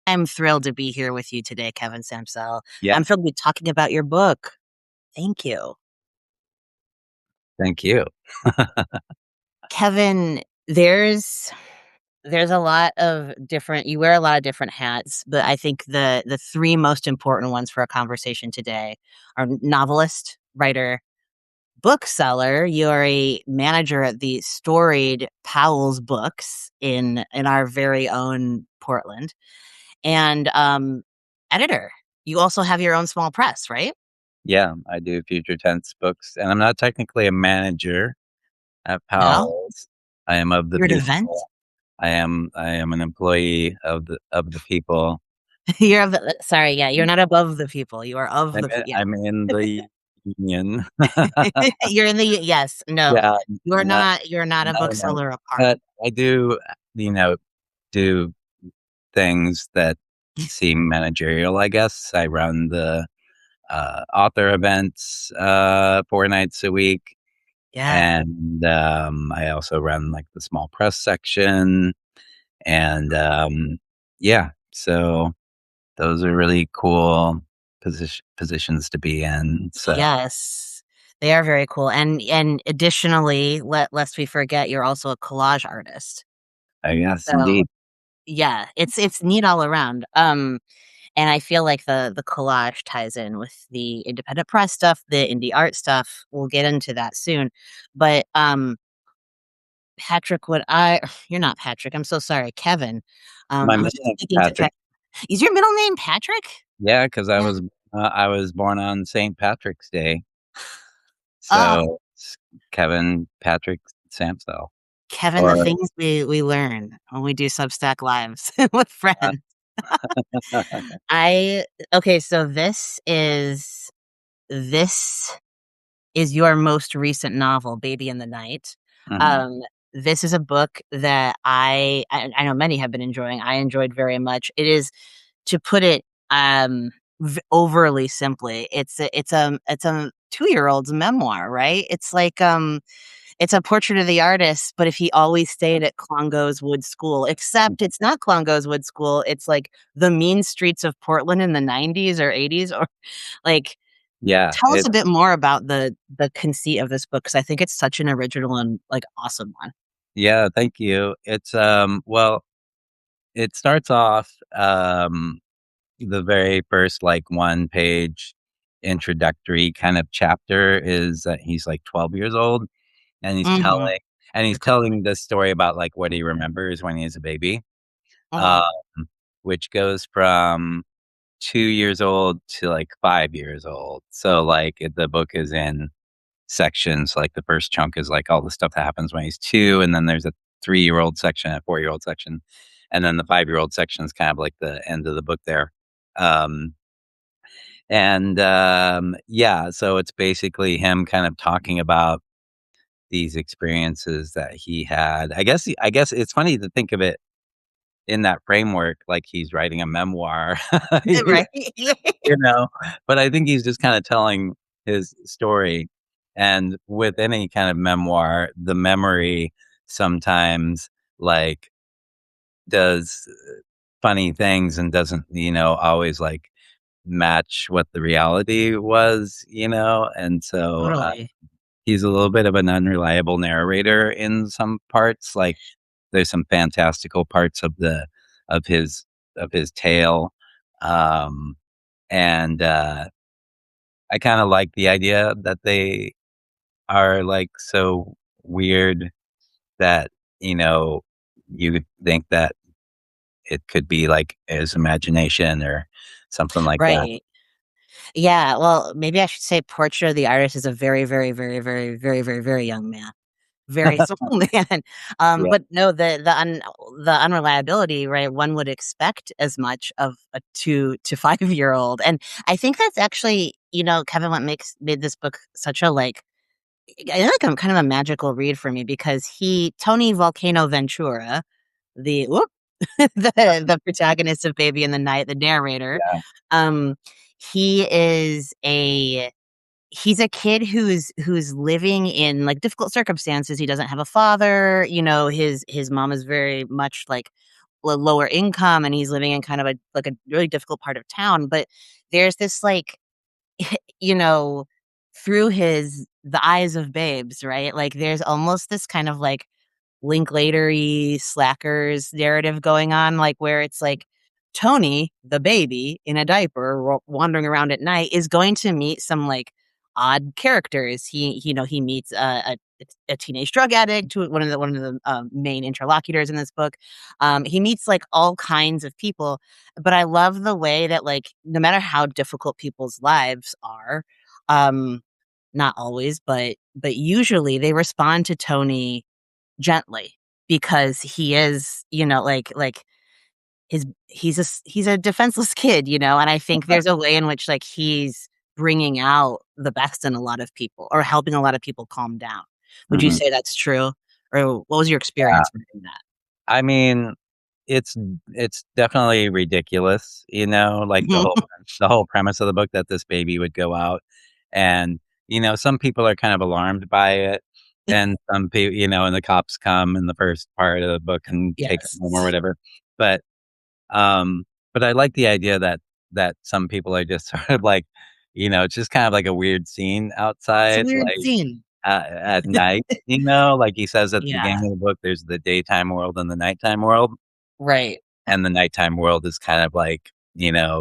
I'm thrilled to be here with you today, Kevin Sampsell. Yeah, I'm thrilled to be talking about your book. Thank you. thank you. Kevin, there's a lot of different you wear a lot of different hats, but I think the three most important ones for a conversation today are novelist, writer, bookseller. You're a manager at the storied Powell's Books in our very own Portland, and editor. You also have your own small press, right? Yeah, I do future tense books, and I'm not technically a manager at No? Powell's. I am of the You're an event? people. I am an employee of the people. You're of the sorry, yeah, you're not above the people, you are of I'm the in, yeah. I'm in the union. You're in the yes, no. Yeah, no, You're not a no, bookseller apart. but I do, you know, do things that seem managerial. I guess I run the author events 4 nights a week. Yeah. And I also run like the small press section. And yeah, so those are really cool positions to be in. So Yes. They are very cool, and additionally, lest we forget, you're also a collage artist. I guess So, indeed. yeah, it's neat all around, and I feel like the collage ties in with the independent press stuff, the indie art stuff. We'll get into that soon, but, Patrick, would I you're not Patrick, I'm so sorry, Kevin. My I middle was just name's thinking to Patrick. is your middle name Patrick? Yeah, because Yeah. I was born on St. Patrick's Day, Oh, so it's Kevin Patrick Sampsell. Kevin, the Or things we learn when we do Substack lives with uh, friends. I okay, so this is your most recent novel, Baby in the Night. mhm. Um, this is a book that I know many have been enjoying. I enjoyed very much. It is, to put it overly simply, it's a 2-year-old's memoir, right? It's a portrait of the artist, but if he always stayed at Clongo's Wood School, except it's not Clongo's Wood School, it's like the mean streets of Portland in the 90s or 80s, or like, Yeah, tell us a bit more about the conceit of this book, because I think it's such an original and, like, awesome one. yeah, thank you. It's well, it starts off the very first like one page introductory kind of chapter is that he's like 12 years old and Mhm. he's telling this story about like what he remembers when he was a baby, um, Mhm. which goes from 2 years old to like 5 years old. So like the book is in sections. Like the first chunk is like all the stuff that happens when he's two, and then there's a 3 year old section, a 4 year old section, and then the 5 year old section is kind of like the end of the book there. Um, and yeah, so it's basically him kind of talking about these experiences that he had. I guess it's funny to think of it in that framework, like he's writing a memoir, Right? you know. But I think he's just kind of telling his story. And with any kind of memoir, the memory sometimes like does funny things and doesn't, always like match what the reality was, and so Totally. he's a little bit of an unreliable narrator in some parts. Like there's some fantastical parts of his of his tale, um, and I kind of like the idea that they are like so weird that you know you would think that it could be like his imagination or something like that. Right. Yeah, well, maybe I should say Portrait of the Artist is a very, very, very, very, very, very, very young man. Very small man. Yeah, But no, the unreliability, right? One would expect as much of a 2 to 5-year-old, and I think that's actually, Kevin, what made this book such a, like, I feel like, kind of a magical read for me, because Tony Volcano Ventura, the whoop, the protagonist of Baby in the Night, the narrator, yeah, um, he is he's a kid who's living in, like, difficult circumstances. He doesn't have a father, his mom is very much, like, lower income, and he's living in kind of a like a really difficult part of town. But there's this like you know, through his the eyes of babes, right? Like there's almost this kind of like Linklater-y slackers narrative going on, like where it's like Tony, the baby in a diaper wandering around at night, is going to meet some like odd characters. He meets a teenage drug addict, who one of the main interlocutors in this book. He meets like all kinds of people, but I love the way that like no matter how difficult people's lives are, um, not always, but usually they respond to Tony gently because he is, like he's a defenseless kid, and I think there's a way in which like he's bringing out the best in a lot of people or helping a lot of people calm down. Would you Mhm. say that's true? Or what was your Yeah. experience reading that? I mean, it's it's definitely ridiculous, like the whole premise of the book that this baby would go out and, some people are kind of alarmed by it, and some people, and the cops come in the first part of the book and take him home or Yes. whatever. But, um, but I like the idea that some people are just sort of like, it's just kind of like a weird scene It's a outside, weird like, scene. at night, like he says at the Yeah. beginning of the book, there's the daytime world and the nighttime world, Right. and the nighttime world is kind of like,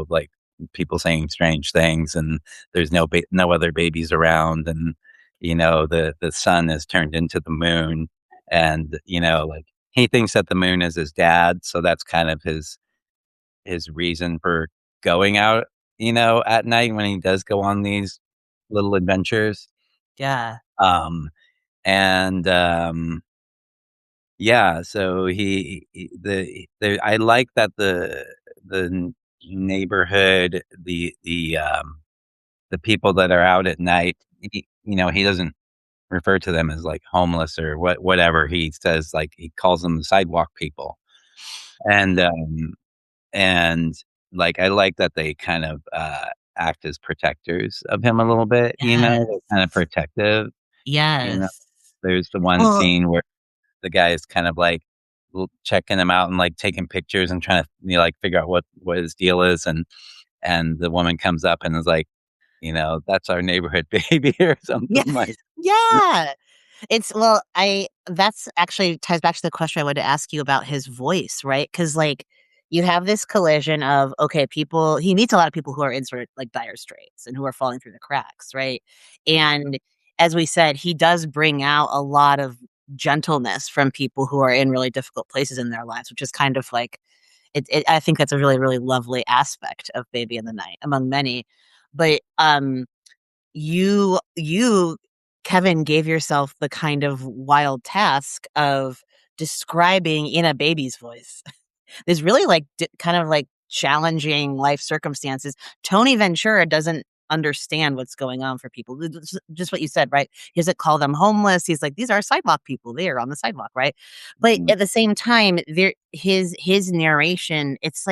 like people saying strange things, and there's no other babies around, and, the sun is turned into the moon, and, like, he thinks that the moon is his dad, so that's kind of his reason for going out, at night when he does go on these little adventures. Yeah. Um, and, yeah, so he the I like that the neighborhood, the people that are out at night, he doesn't refer to them as, like, homeless or whatever, he says, like, he calls them sidewalk people, and, and, like, I like that they kind of, act as protectors of him a little bit, Yes. they're kind of protective, you know? Yes. There's the one Well, scene where the guy is kind of, like, checking him out and, like, taking pictures and trying to, like, figure out what his deal is, and the woman comes up and is like, "That's our neighborhood baby," or yeah. something like. Yeah. I that's actually ties back to the question I wanted to ask you about his voice, right? Because like, you have this collision of, okay, people he meets a lot of people who are in sort of, like, dire straits and who are falling through the cracks, right? And as we said, he does bring out a lot of gentleness from people who are in really difficult places in their lives, which is kind of like I think that's a really, really lovely aspect of Baby in the Night, among many. But, you, Kevin, gave yourself the kind of wild task of describing in a baby's voice. There's really, like, kind of, like, challenging life circumstances. Tony Ventura doesn't understand what's going on for people. Just what you said, right? He doesn't call them homeless. He's like, "These are sidewalk people. They are on the sidewalk," right? But Mhm. at the same time, his narration, it's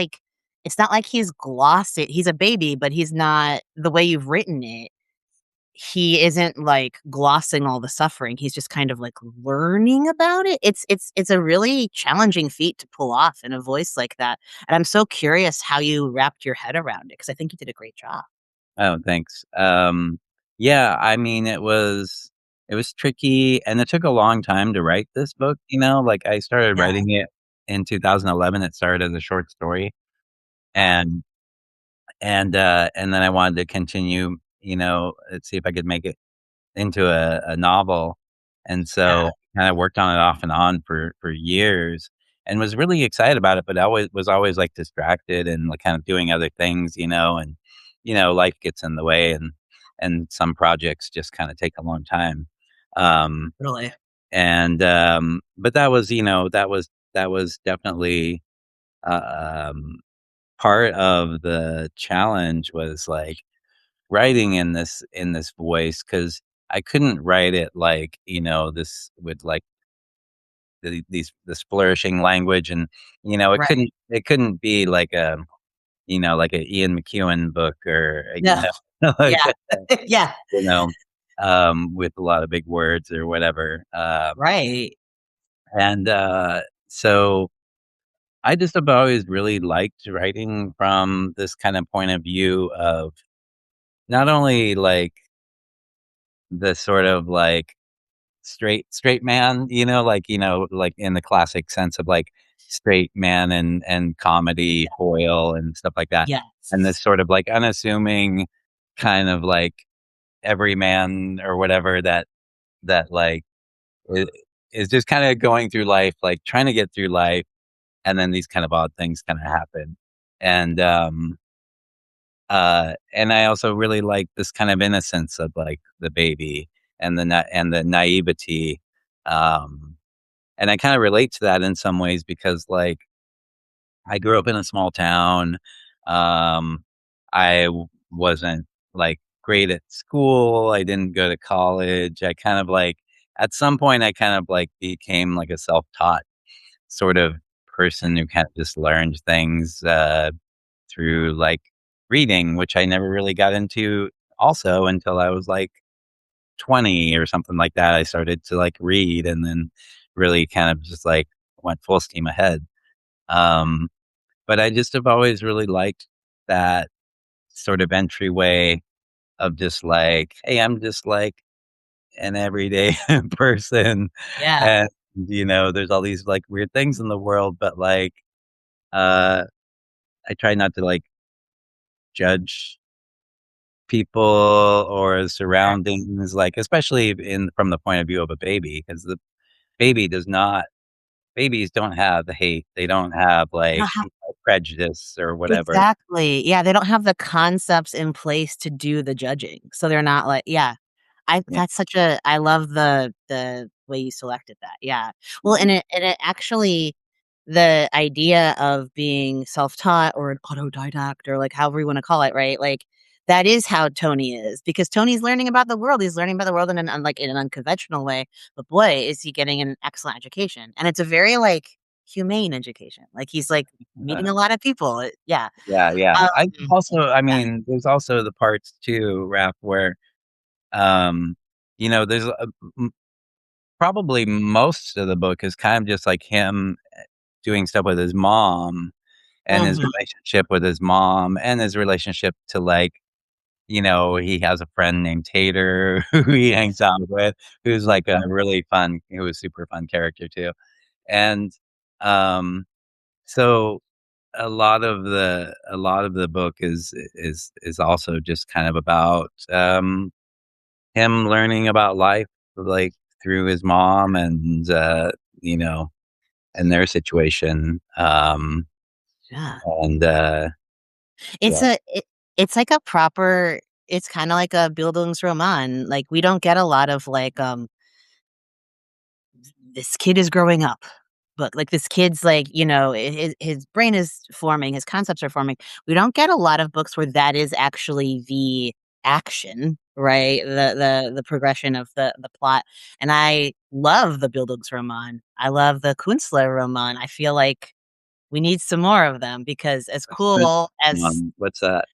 not like he's glossed. He's a baby, but he's not the way you've written it, he isn't, like, glossing all the suffering, he's just kind of, like, learning about it. It's a really challenging feat to pull off in a voice like that, and I'm so curious how you wrapped your head around it because I think you did a great job. Oh, thanks. Yeah, I mean, it was tricky, and it took a long time to write this book, like, I started Yeah, writing it in 2011, it started as a short story, wow. and and then I wanted to continue, and see if I could make it into a novel, and Yeah, so kinda worked on it off and on for years, and was really excited about it, but I was always, like, distracted and, like, kind of doing other things, and, life gets in the way, and some projects just kinda take a long time. Um, really. but that was definitely, um, part of the challenge was, like, writing in this voice because I couldn't write it like, this with, like, this flourishing language and, it Right. couldn't be like a, like a Ian McEwan book or, No. like, Yeah. Yeah. you know, with a lot of big words or whatever, Right. and, so I just have always really liked writing from this kind of point of view of not only like the sort of like straight man, like in the classic sense of like straight man and comedy foil and stuff like that. And this Yes. sort of like unassuming kind of like everyman or whatever that like i- is just kind of going through life, like trying to get through life, and then these kind of odd things kind of happen. And and I also really like this kind of innocence of like the baby and the naivety. Um, and I kind of relate to that in some ways because like I grew up in a small town. Um, wasn't like great at school. I didn't go to college. I kind of like at some point I kind of like became like a self-taught sort of person who kind of just learned things through like reading, which I never really got into also until I was like 20 or something like that. I started to like read and then really kind of just like went full steam ahead. Um, but I just have always really liked that sort of entryway of just like, hey, I'm just like an everyday person. Yeah. And, there's all these like weird things in the world, but like, uh, I try not to like judge people or Sure. surroundings, like, especially in from the point of view of a baby, because the baby does not babies don't have the hate, they don't have, They like, don't have prejudice or whatever. exactly. Yeah, they don't have the concepts in place to do the judging. So they're not like yeah. I Yeah, that's such a I love the way you selected that, yeah. Well, mhm, and it actually the idea of being self-taught or an autodidact or, like, however you wanna call it, right? Like, that is how Tony is because Tony's learning about the world. He's learning about the world in in an unconventional way, but boy, is he getting an excellent education, and it's a very, like, humane education. Like, he's, like, uh, meeting a lot of people. Yeah. yeah, yeah. Um, I yeah. mean, there's also the parts too, Raph, where, um, there's probably most of the book is kind of just like him doing stuff with his mom and his Mhm. relationship with his mom and his relationship to, like, he has a friend named Tater who he hangs out with, who's like a really fun who was super fun character too. And, um, so a lot of the book is also just kind of about, him learning about life, like, through his mom you know, and their situation, Yeah. and, It's yeah. it's like a proper it's kinda like a Bildungsroman, like, we don't get a lot of, like, "This kid is growing up," book, like, this kid's, like, his brain is forming, his concepts are forming. We don't get a lot of books where that is actually the action, right? The progression of the plot, and I love the Bildungsroman. I love the Künstlerroman. I feel like we need some more of them because as What's the cool as what's that?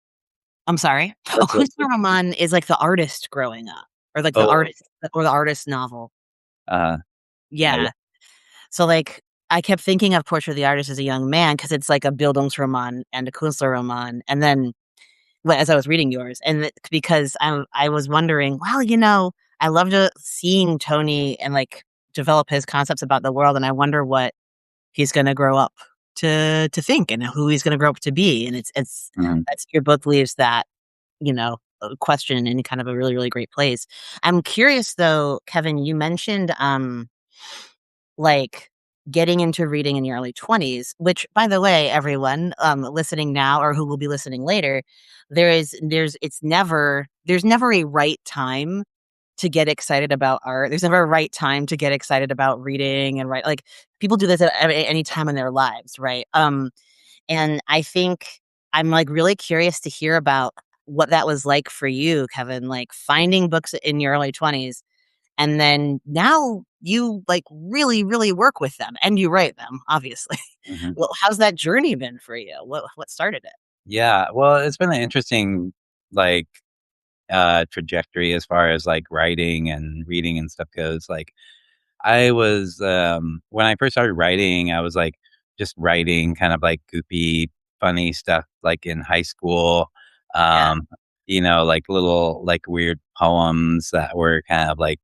I'm sorry? A What's the Künstlerroman is like the artist growing up or like oh, the artist novel. uh, yeah, Yeah. So, like, I kept thinking of Portrait of the Artist as a young man because it's like a Bildungsroman and a Künstlerroman, and then as I was reading yours, and because I was wondering, well, I loved, seeing Tony and, like, develop his concepts about the world, and I wonder what he's gonna grow up to think and who he's gonna grow up to be, and it's mhm, that's your book leaves that, question in kind of a really, really great place. I'm curious though, Kevin, you mentioned, like, getting into reading in your early 20s, which, by the way, everyone, listening now or who will be listening later, there's never a right time to get excited about art. There's never a right time to get excited about reading and write like, people do this at any time in their lives, right? And I think I'm, like, really curious to hear about what that was like for you, Kevin, like, finding books in your early 20s and then now you, like, really, really work with them and you write them, obviously. mhm. Well, how's that journey been for you? What started it? Yeah, well, it's been an interesting, like, trajectory as far as, like, writing and reading and stuff goes, like, I was, when I first started writing, I was, like, just writing kind of like goofy, funny stuff like in high school. Yeah. Um, like little like weird poems that were kind of like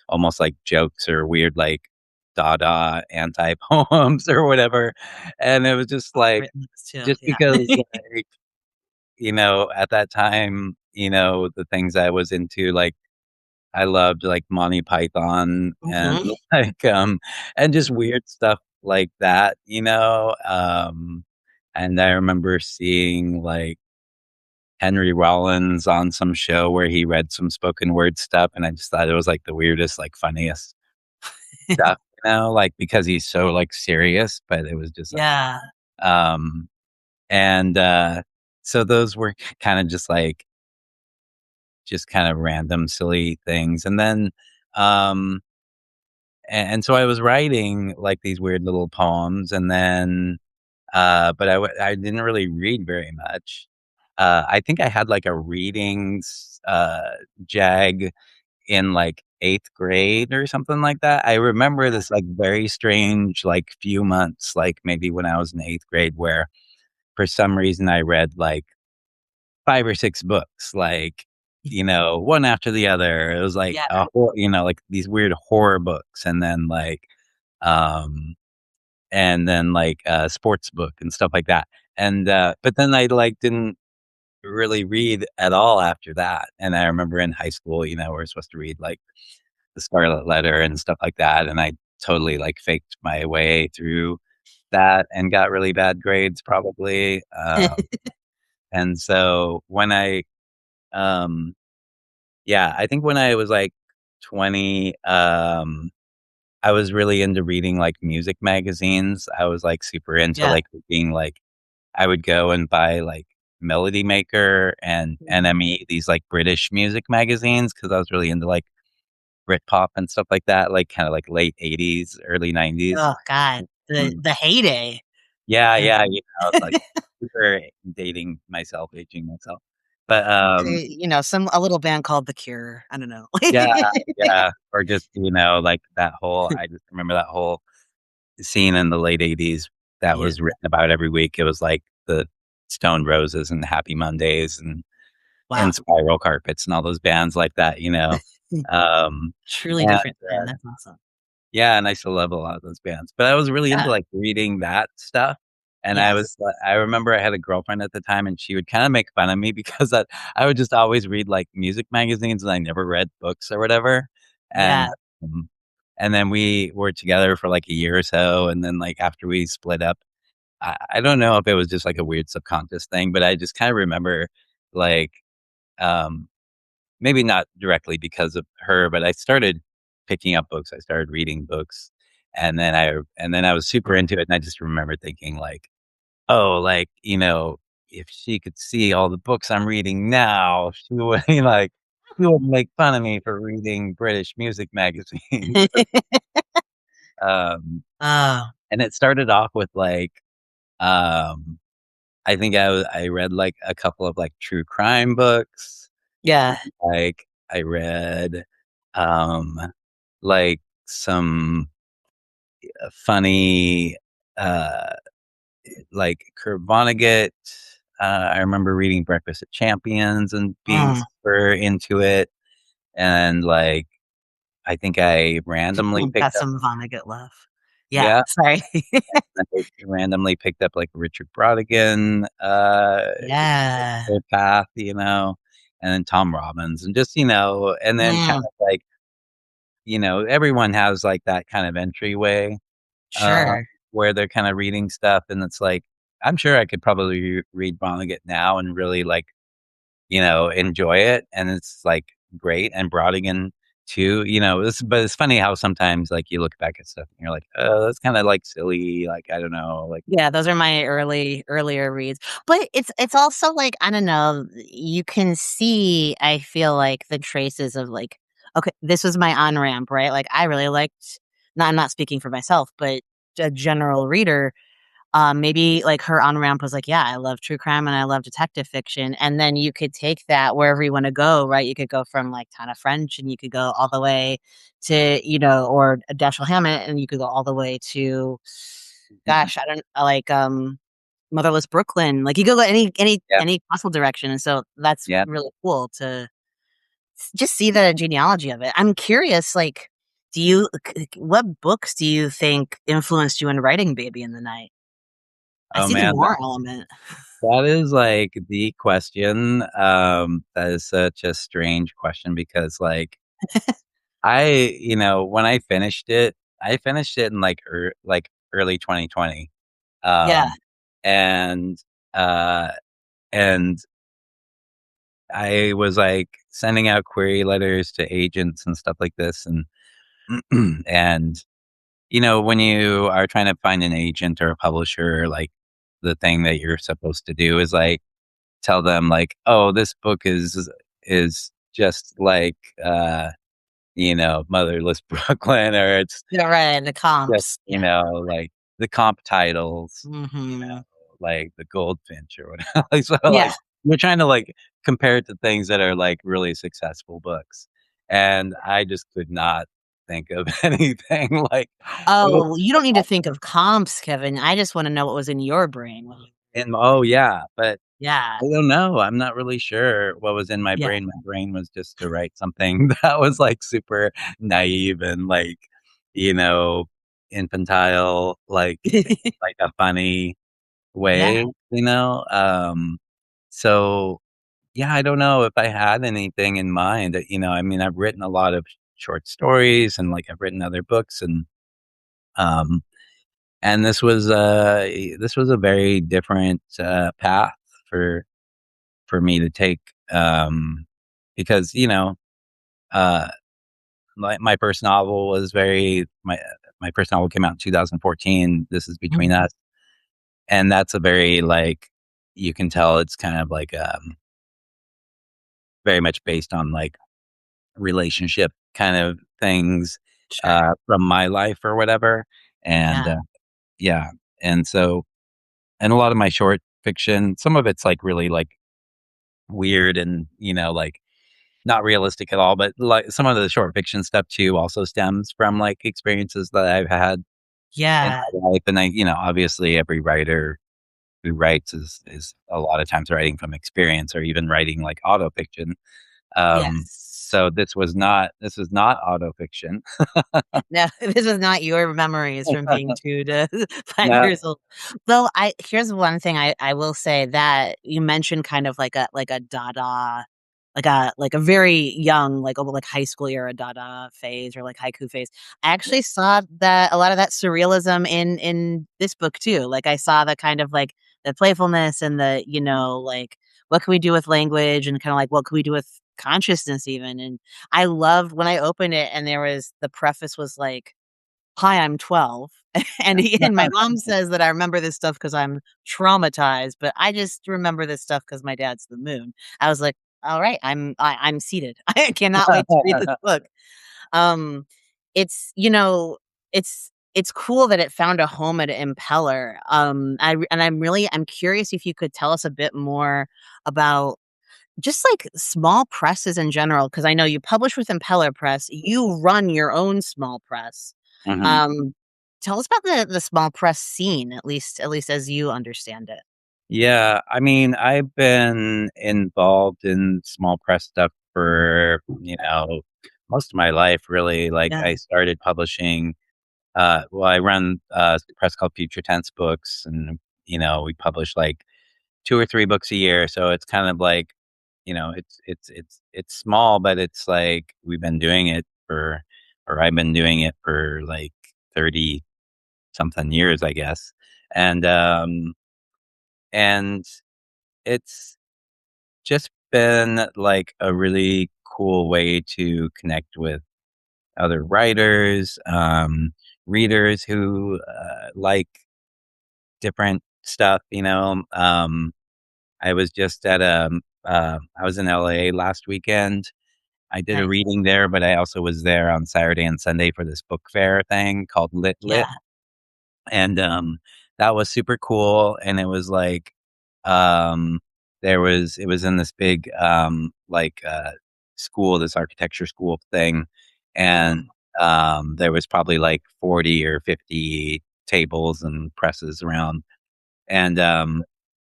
almost like jokes or weird like Dada anti poems or whatever. And it was just I've like written those too. just Yeah. because like, at that time, the things I was into, like I loved like Monty Python and Mhm. like and just weird stuff like that. And I remember seeing like Henry Rollins on some show where he read some spoken word stuff, and I just thought it was like the weirdest, like funniest stuff, like because he's so like serious, but it was just like Yeah. um and so those were kind of just kind of random silly things. And then um and so I was writing like these weird little poems, and then but I didn't really read very much. I think I had like a readings jag in like 8th grade or something like that. I remember this like very strange like few months, like maybe when I was in 8th grade, where for some reason I read like 5 or 6 books, like, one after the other. It was like Yeah. like these weird horror books, and then like a sports book and stuff like that. And, but then I like didn't really read at all after that. And I remember in high school, we were supposed to read like The Scarlet Letter and stuff like that, and I totally like faked my way through that and got really bad grades probably. And so when um yeah, I think when I was like 20, I was really into reading like music magazines. I was like super into Yeah. like being like I would go and buy like Melody Maker and Mhm. NME, these like British music magazines, because I was really into like Britpop and stuff like that, like kind of like late 80s, early 90s. Oh god, Mm. the heyday. Yeah, Yeah. yeah, like super dating myself, aging myself. But Some a little band called The Cure. I don't know. yeah, yeah, or just, like that whole I just remember that whole scene in the late '80s that Yeah. was written about every week. It was like the Stone Roses and Happy Mondays and Wow. Spiral Carpets and all those bands like that. Um, Truly and, different time. That's awesome. yeah, and I still love a lot of those bands, but I was really into, Yeah. like, reading that stuff, and Yes. I remember I had a girlfriend at the time, and she would kinda make fun of me because I would just always read, like, music magazines, and I never read books or whatever, Yeah. and, um, and then we were together for, like, a year or so, and then, like, after we split up, I don't know if it was just, like, a weird subconscious thing, but I just kinda remember, like, um maybe not directly because of her, but I started picking up books, I started reading books, and then I was super into it, and I just remember thinking like, "Oh, like, if she could see all the books I'm reading now, she would, like she would make fun of me for reading British music magazines." Um, Oh, and it started off with, like, um, I think I read, like, a couple of, like, true crime books. yeah. Like, I read, um, like, some, funny, uh, like, Kurt Vonnegut. I remember reading Breakfast at Champions and being Mm. super into it, and, like, I think I randomly Got picked up some Vonnegut love. Yeah, yeah, sorry. I randomly picked up, like, Richard Brautigan, Yeah. Path, and then Tom Robbins, and just, and then kind Mm, of like everyone has, like, that kind of entryway, uh, sure. where they're kinda reading stuff, and it's like, I'm sure I could probably read Vonnegut now and really, like, enjoy it, and it's, like, great, and Brodigan too, but it's funny how sometimes, like, you look back at stuff and you're like, "Oh, that's kinda, like, silly," like, I don't know, like Yeah, those are my earlier reads. But it's also like, I don't know, you can see, I feel like, the traces of like, okay, this was my on-ramp, right? Like I really liked, no, I'm not speaking for myself, but a general reader, maybe like her on-ramp was like, yeah, I love true crime and I love detective fiction. And then you could take that wherever you want to go, right? You could go from like Tana French and you could go all the way to, or Dashiell Hammett, and you could go all the way to gosh, I don't like Motherless Brooklyn. Like you go Yep, any possible direction, and so that's yep. really cool to just see the genealogy of it. I'm curious, like, what books do you think influenced you in writing Baby in the Night? I Oh, see the man, noir element. that is, like, the question. That is such a strange question because, like, when I finished it in, like, early 2020, Yeah, um, and, uh, and I was, like, sending out query letters to agents and stuff like this, and and, when you are trying to find an agent or a publisher, like, the thing that you're supposed to do is, like, tell them, like, "Oh, this book is just like, Motherless Brooklyn," or it's you're right. The just, comps. Yeah. like, the comp titles, Hmm. like the Goldfinch or whatever. Like, so, Yeah. like, we're trying to, like, compare it to things that are, like, really successful books, and I just could not think of anything, like, it was Oh, you don't need to think of comps, Kevin. I just want to know what was in your brain when you. oh, yeah, but Yeah. I don't know, I'm not really sure what was in my Yeah. brain. My brain was just to write something that was, like, super naive and, like, you know, infantile, like, in, like, a funny Yeah. way, so, yeah, I don't know if I had anything in mind that, I mean, I've written a lot of short stories and, like, I've written other books um, and this was a very different, path for me to take, because, uh, my first novel was very my first novel came out in 2014, This Is Between Mhm. Us, and that's a very, like, you can tell it's kind of like, very much based on, like, relationship kind of things, Sure. from my life or whatever, and, Yeah. yeah, and so and a lot of my short fiction, some of it's, like, really, like, weird and, like, not realistic at all, but, like, some of the short fiction stuff too also stems from, like, experiences that I've had in Yeah. my life, and obviously every writer who writes is a lot of times writing from experience or even writing, like, autofiction. Yes. So this was not autofiction. No, this was not your memories from being 2 to 5 No. years old. Though I here's one thing I will say that you mentioned kind of like a Dada, like a very young, like high school era Dada phase or like haiku phase. I actually saw that a lot of that surrealism in this book too. Like I saw the kind of like the playfulness and the, like what can we do with language and kind of like what can we do with consciousness even. And I loved when I opened it and the preface was like, "Hi, I'm 12." And my mom says that I remember this stuff because 'cause I'm traumatized, but I just remember this stuff because my dad's the moon. I was like, "Alright, I'm seated. I cannot wait to read this book." Um, it's, it's cool that it found a home at Impeller. I'm curious if you could tell us a bit more about just like small presses in general, because I know you publish with Impeller Press, you run your own small press. Mhm. Um, Tell us about the small press scene, at least as you understand it. Yeah, I mean, I've been involved in small press stuff for, most of my life, really. Like, Yeah, I started publishing, I run a press called Future Tense Books, and, we publish, like, 2 or 3 books a year, so it's kind of like, it's small, but it's like we've been doing it for or I've been doing it for, like, 30 something years, I guess, and, and it's just been, like, a really cool way to connect with other writers, readers who, like different stuff, I was just at, I was in LA last weekend. I did a nice. reading there, but I also was there on Saturday and Sunday for this book fair thing called Lit Yeah, Lit, and, that was super cool, and it was like, um, it was in this big, school, this architecture school thing, and, there was probably, like, 40 or 50 tables and presses around. And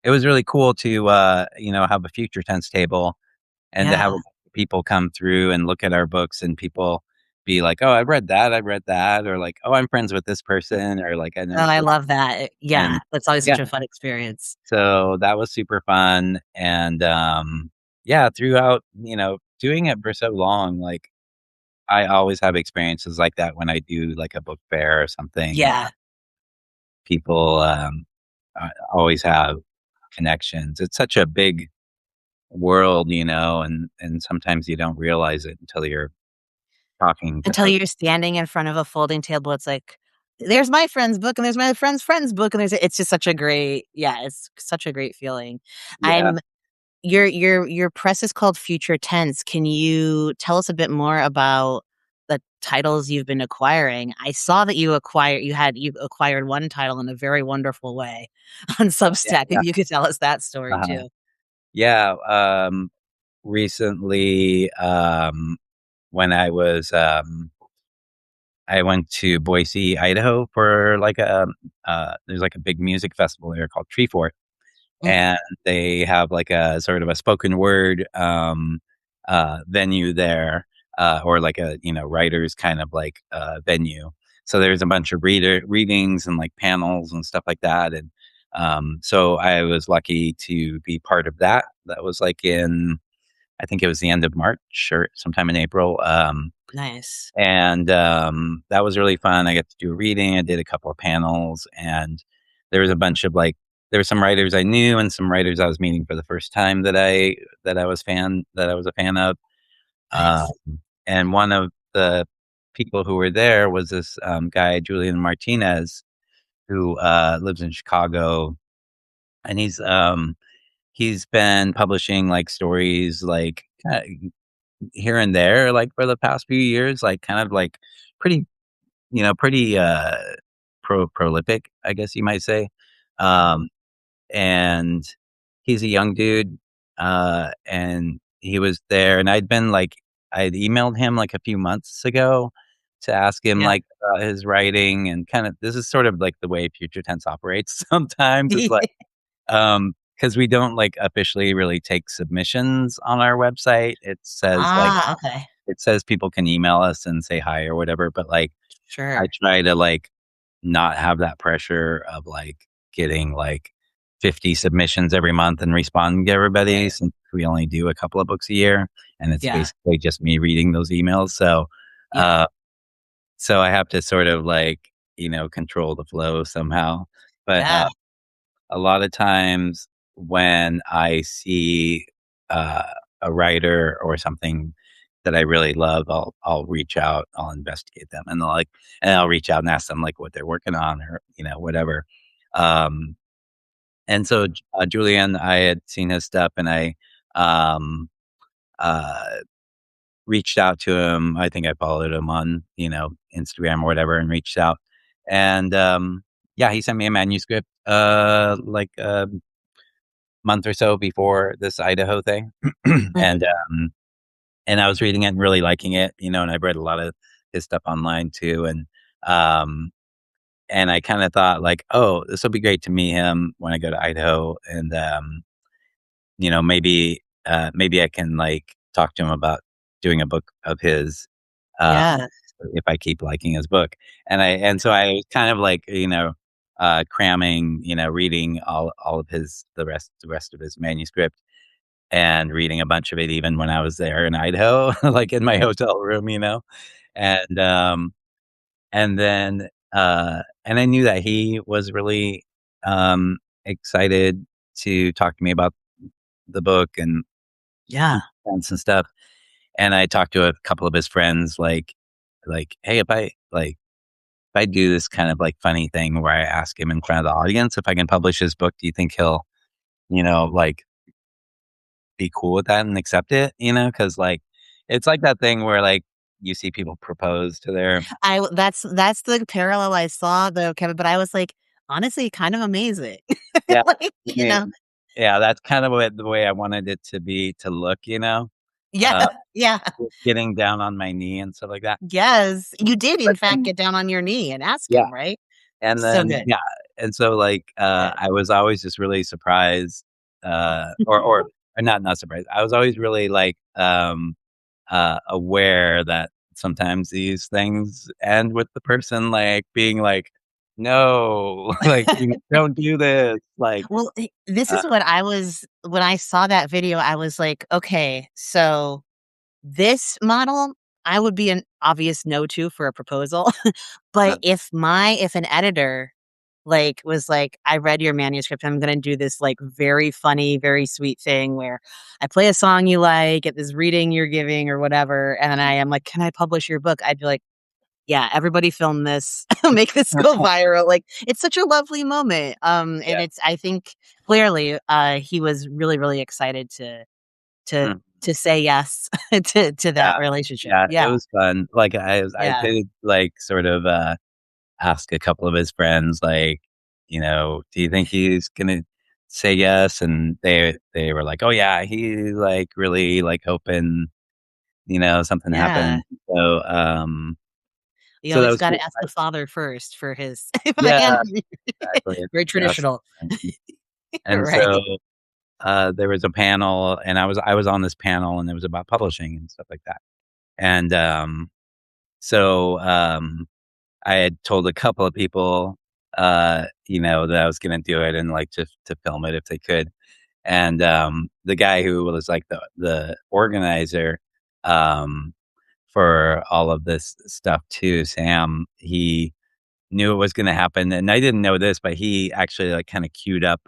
it was really cool to have a future tense table and to have Yeah. people come through and look at our books and people be like, "Oh, I read that," or like, "Oh, I'm friends with this person," or like, "I Oh, know." I love that. Yeah, And that's always yeah, such a fun experience. so that was super fun. And yeah, throughout, doing it for so long, like I always have experiences like that when I do like a book fair or something. Yeah. People always have connections. It's such a big world, and sometimes you don't realize it until you're talking to Until folks. you're standing in front of a folding table, it's like, "There's my friend's book, and there's my friend's friend's book," and it's just such a great yeah, it's such a great feeling. Yeah. I'm your press is called Future Tense. Can you tell us a bit more about the titles you've been acquiring? I saw that you acquired one title in a very wonderful way on Yeah. Substack. If Yeah. you could tell us that story Uh-huh. too. Yeah. Recently, when I went to Boise, Idaho for like there's like a big music festival there called Tree Fort, Mhm. and they have like a sort of a spoken word venue there, or like a writers kind of like venue. So there's a bunch of readings and like panels and stuff like that. And so I was lucky to be part of that. That was like in, I think it was the end of March or sometime in April. Nice. And that was really fun. I got to do a reading. I did a couple of panels, and there was a bunch of like there were some writers I knew and some writers I was meeting for the first time that I was a fan of. Um, Nice. and one of the people who were there was this guy Julian Martinez, who lives in Chicago, and he's been publishing like stories like here and there like for the past few years, like kind of like pretty pretty, prolific, I guess you might say. Um, and he's a young dude, and he was there, and I'd emailed him, like, a few months ago to ask him, Yeah. like, about his writing and kind of this is sort of like the way Future Tense operates sometimes. It's like, because we don't, like, officially really take submissions on our website. Okay. It says people can email us and say hi or whatever, but, like, I Sure. try to, like, not have that pressure of, like, getting, like, 50 submissions every month and responding to everybody Right. since we only do a couple of books a year, and it's Yeah. basically just me reading those emails, Yeah. uh, so I have to sort of, like, control the flow somehow, but, Yeah. a lot of times when I see, uh, a writer or something that I really love, I'll reach out, I'll investigate them, and I'll reach out and ask them, like, what they're working on or, whatever. Um, and so, Julian, I had seen his stuff, and I, um, uh, reached out to him. I think I followed him on, Instagram or whatever and reached out. And, yeah, he sent me a manuscript, like, month or so before this Idaho thing. Mhm. And, and I was reading it and really liking it, and I've read a lot of his stuff online too. Um, and I kinda thought like, "Oh, this will be great to meet him when I go to Idaho." And, maybe I can, like, talk to him about doing a book of his, uh, Yeah. if I keep liking his book. So I was kind of like, cramming, reading all of the rest of his manuscript and reading a bunch of it even when I was there in Idaho, like, in my hotel room, And, um, and then, and I knew that he was really, excited to talk to me about the book and Yeah. and stuff, and I talked to a couple of his friends, like, "Hey, if I do this kind of, like, funny thing where I ask him in front of the audience if I can publish his book, do you think he'll, like, be cool with that and accept it?" Because like, it's like that thing where, like, you see people propose to their That's the parallel I saw though, Kevin, but I was like, honestly, kind of amazing. yeah, Like, I mean, yeah, that's kind of the way I wanted it to be to look, Yeah, uh, yeah. getting down on my knee and stuff like that. Yes. You did, in But fact, then get down on your knee and ask yeah, him, right? And So then good. yeah, and so, like, Good. I was always just really surprised, or not surprised. I was always really, like, aware that sometimes these things end with the person, like, being like, "No," like, "Don't do this," like, Well, this uh, is what I was when I saw that video, I was like, "Okay, so this model, I would be an obvious no to for a proposal." uh, But if an editor, like, was like, "I read your manuscript, I'm gonna do this, like, very funny, very sweet thing where I play a song you like at this reading you're giving or whatever, and then I am like, 'Can I publish your book?'" I'd be like, "Yeah, everybody film this, make this go viral." Like, it's such a lovely moment, and yeah, it's I think clearly, he was really, really excited to mm, to say yes to yeah, that relationship. yeah, it Yeah, was fun. Like, I yeah, did, like, sort of, ask a couple of his friends, like, "Do you think he's gonna say yes?" And they were like, "Oh, yeah, he, like, really, like, hoping, something yeah. happened." So, You so that always was gotta cool. ask the father first for his for the Yeah, hand exactly. very Yes. traditional. And so, Right. there was a panel, and I was on this panel, and it was about publishing and stuff like that. And, so, I had told a couple of people, that I was gonna do it and, like, to film it if they could. And, the guy who was, like, the organizer, um, for all of this stuff too, Sam, he knew it was gonna happen, and I didn't know this, but he actually, like, kinda queued up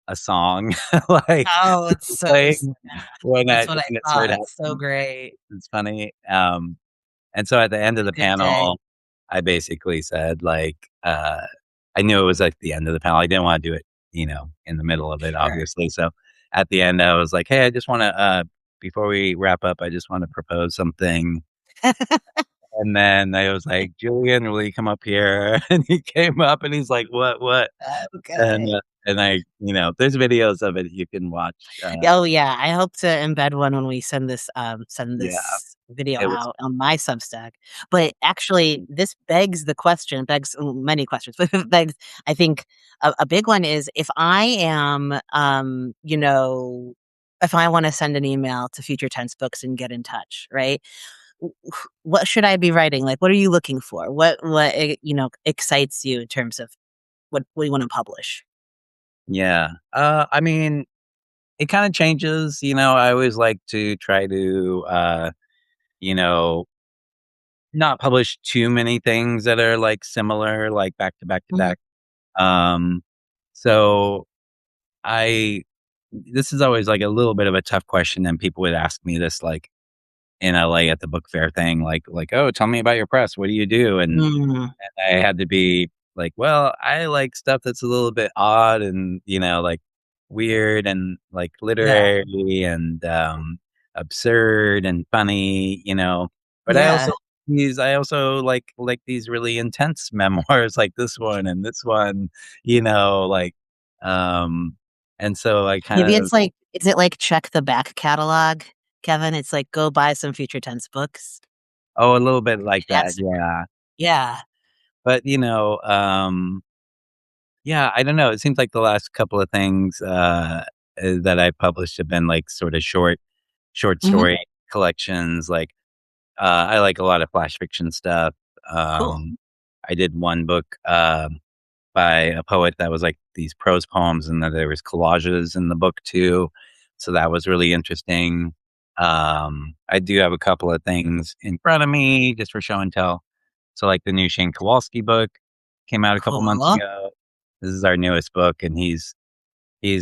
a song, like, Oh, it's so s playing that's what I when it thought. started It's so happening. great. It's funny. And so at the end of A the good day. panel, I basically said, like, I knew it was, like, the end of the panel. I didn't wanna do it, in the middle of it, Sure. obviously. So at the end, I was like, "Hey, I just wanna, before we wrap up, I just wanna propose something." And then I was like, "Julian, will you come up here?" And he came up and he's like, "What, what?" And, Okay. there's videos of it you can watch. Oh, yeah, I hope to embed one when we send Yeah, this video it was out on my Substack. But actually, this begs the question, begs many questions, but it begs, I think a big one is if I am, if I wanna send an email to Future Tense Books and get in touch, right? What should I be writing? Like, what are you looking for? Excites you in terms of what you wanna publish? yeah. I mean, it kinda changes, I always like to try to, you know, not publish too many things that are, like, similar, like, back to back to Mhm. back. Um, so I this is always, like, a little bit of a tough question, and people would ask me this, like, in LA at the book fair thing, like, "Oh, tell me about your press. What do you do?" Mm, And I had to be like, "Well, I like stuff that's a little bit odd and, like, weird and, like, yeah, literary and, absurd and funny," but yeah. I also like these really intense memoirs like this one and this one, you know, like, um, and so I kind Maybe of it's like is it like check the back catalog, Kevin? It's like go buy some Future Tense books a little bit like and add that, some yeah. yeah. But, yeah, I don't know. It seems like the last couple of things, that I published have been, like, sorta short Mhm. story collections, like, I like a lot of flash fiction stuff. Cool. I did one book, by a poet that was, like, these prose poems, and then there was collages in the book too, so that was really interesting. I do have a couple of things in front of me just for show and tell. So, like, the new Shane Kowalski book came out a couple months Cool. ago. This is our newest book, and he's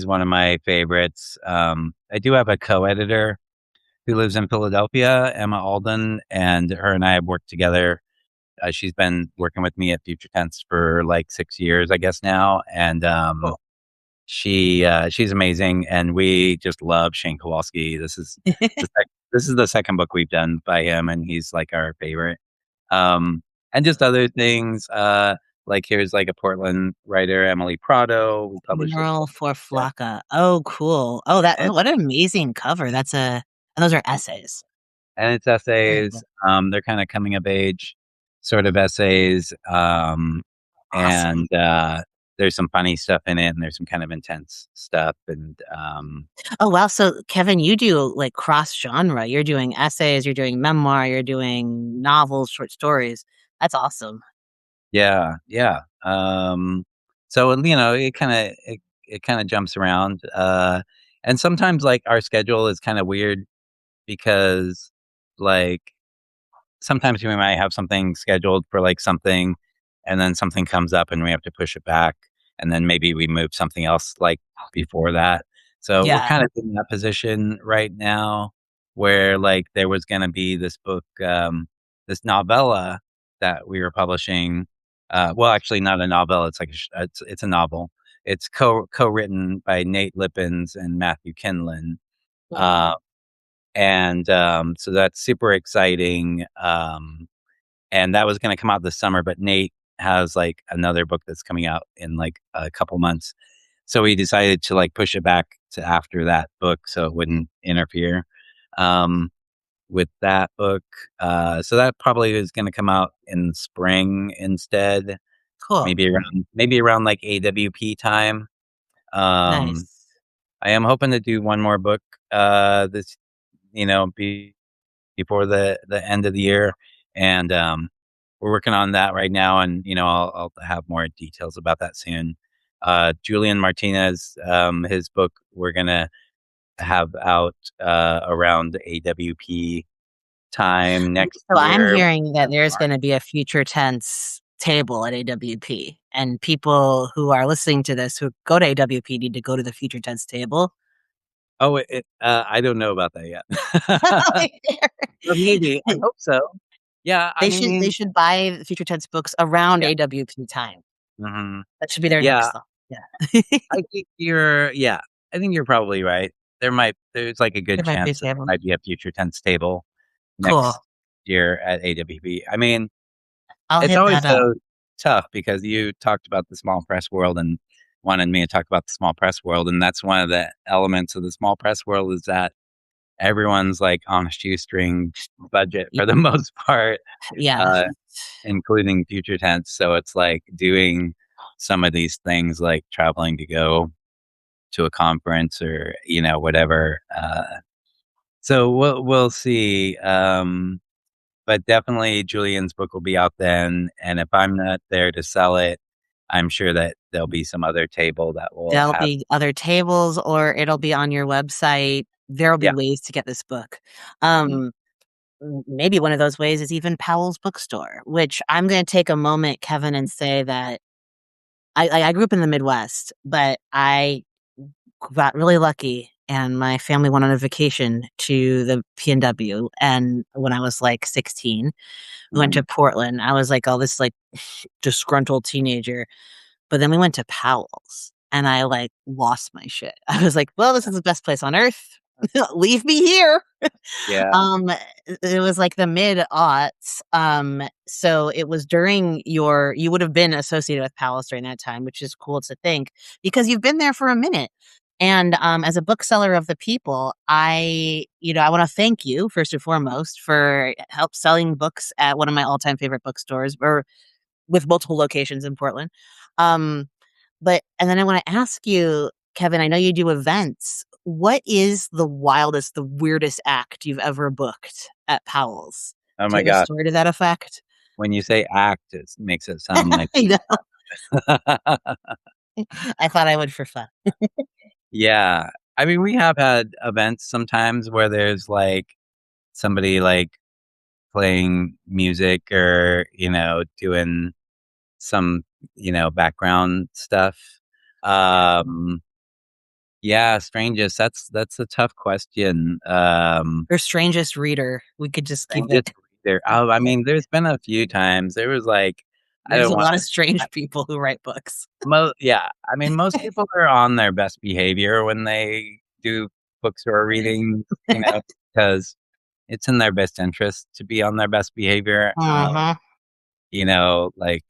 one of my favorites. I do have a co-editor who lives in Philadelphia, Emma Alden, and her and I have worked together. She's been working with me at Future Tense for, like, 6 years, I guess now, and, Cool. she's amazing, and we just love Shane Kowalski. This is the second book we've done by him, and he's, like, our favorite. Um, and just other things, like, here's, like, a Portland writer, Emily Prado, we published this Mural book. for Yeah, Flocka. Oh, cool. and What an amazing cover. And those are essays. and it's Very cool. essays, they're kinda coming of age sort of essays, Awesome. and there's some funny stuff in it, and there's some kind of intense stuff, and Oh, wow. So, Kevin, you do like cross genre. You're doing essays, you're doing memoir, you're doing novels, short stories. That's awesome. yeah, yeah. So you know, it kind of jumps around, and sometimes like our schedule is kind of weird because like sometimes we might have something scheduled for like something, and then something comes up and we have to push it back, and then maybe we move something else like before that. So we're Yeah, kind of in that position right now where like there was going to be this book, this novella that we were publishing. Well, actually, not a novella. It's like it's a novel. It's co-written by Nate Lippens and Matthew Kinlan. cool. Uh, and so that's super exciting. And that was gonna come out this summer, but Nate has, like, another book that's coming out in, like, a couple months. So we decided to, like, push it back to after that book so it wouldn't interfere, um, with that book. So that probably is gonna come out in spring instead, Cool. maybe around, like, AWP time. Um, Nice. I am hoping to do one more book, this you know, before the end of the year, and, we're working on that right now, and, you know, I'll have more details about that soon. Julian Martinez, his book, we're gonna have out, around AWP time next So I'm year. hearing that there's going to be a future tense table at AWP, and people who are listening to this who go to AWP need to go to the future tense table. Oh, I don't know about that yet. But maybe, I hope so. Yeah, I They mean should buy the future tense books around yeah, AWP time. mhm. That should be their next Yeah, thought. Yeah. I think you're probably right. There's, like, a good There might be a chance that table. there might be a future tense table Cool. next year at AWP. I mean, I'll it's hit always that up. so tough because you talked about the small press world and wanted me to talk about the small press world, and that's one of the elements of the small press world is that everyone's, like, on a shoestring budget Y for the most part, yeah. uh, including future tense, so it's, like, doing some of these things, like traveling to go to a conference or, you know, whatever, so we'll see, but definitely Julian's book will be out then, and if I'm not there to sell it, I'm sure that there'll be some other table that will There'll have be other tables or it'll be on your website. There'll be yeah, ways to get this book. mhm, Um, maybe one of those ways is even Powell's bookstore, which I'm gonna take a moment, Kevin, and say that I grew up in the Midwest, but I got really lucky and my family went on a vacation to the PNW, and when I was, like, 16, we went mhm, to Portland. I was, like, all this, like, disgruntled teenager. But then we went to Powell's, and I, like, lost my shit. I was like, "Well, this is the best place on earth. Leave me here." yeah, It was, like, the mid-aughts, so it was during your you would have been associated with Powell's during that time, which is cool to think because you've been there for a minute. And, as a bookseller of the people, I wanna thank you, first and foremost, for help selling books at one of my all-time favorite bookstores, or with multiple locations in Portland. Um, but and then I wanna ask you, Kevin, I know you do events. What is the wildest, the weirdest act you've ever booked at Powell's? oh Do you my have a god, story to that effect? when you say act, it makes it sound like I know. I thought I would for fun. yeah, I mean, we have had events sometimes where there's, like, somebody, like, playing music or, you know, doing some, you know, background stuff. Um, yeah, strangest, that's a tough question. Or strangest reader. We could just keep Strangest it. reader. Oh, I mean, there's been a few times. There was like, I There's don't a want lot of strange people who write books. yeah. I mean, most people are on their best behavior when they do bookstore readings, you know, because it's in their best interest to be on their best behavior. Mhm. You know, like,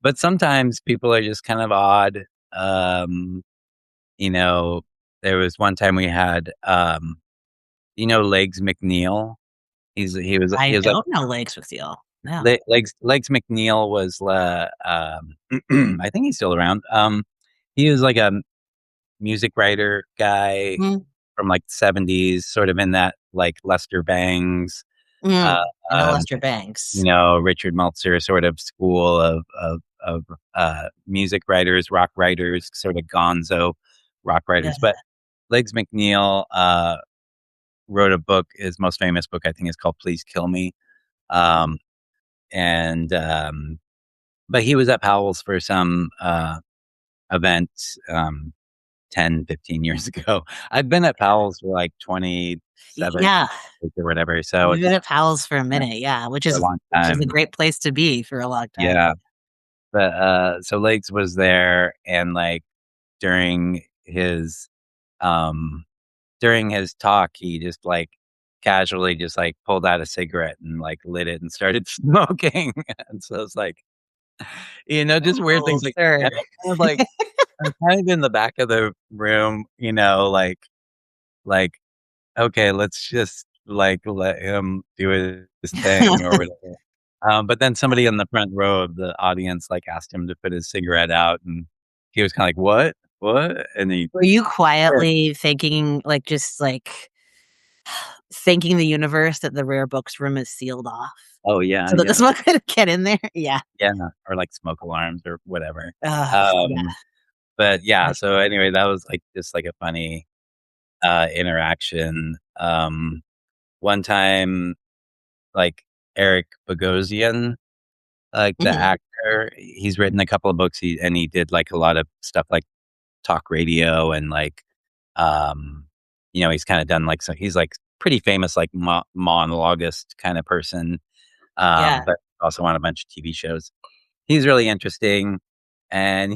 but sometimes people are just kind of odd. Um, you know, there was one time we had, you know, Legs McNeil. He I was like don't know Legs with you. Yeah. Legs McNeil was I think he's still around. He was like a music writer guy Mm, from like the 70s, sort of in that like Lester Bangs, uh, I know um, Lester Bangs. Richard Meltzer sort of school of music writers, rock writers, sort of gonzo rock Yeah. writers. But Legs McNeil wrote a book. His most famous book, I think, is called "Please Kill Me." Mhm. Um, and But he was at Powell's for some event um, 10, 15 years ago. I've been at Powell's for like 27 Yeah. or whatever. So You've it's been just at Powell's for a been minute, yeah, for a long which is a time. great place to be for a long time. Yeah. But so Legs was there, and like during his um during his talk, he just like casually just like pulled out a cigarette and like lit it and started smoking. And so it's like, just weird Oh, things like, sir. and kind of like I'm kind of in the back of the room, like, okay, let's just like let him do his thing or whatever. But then somebody in the front row of the audience like asked him to put his cigarette out, and he was kind of like, "What? What?" And he, Were you sure. quietly thinking, like, just, like, thanking the universe that the rare books room is sealed off Oh yeah, so that the yeah, smoke couldn't get in there? Yeah. yeah, or like smoke alarms or whatever. Yeah. Um, but yeah, I so anyway, that was like just like a funny interaction. One time, like Eric Bogosian, like the mhm. actor, he's written a couple of books. He did like a lot of stuff like talk radio and like, um, he's kind of done like, so he's like pretty famous, like monologuist kind of person. Yeah. But also on a bunch of TV shows. He's really interesting, and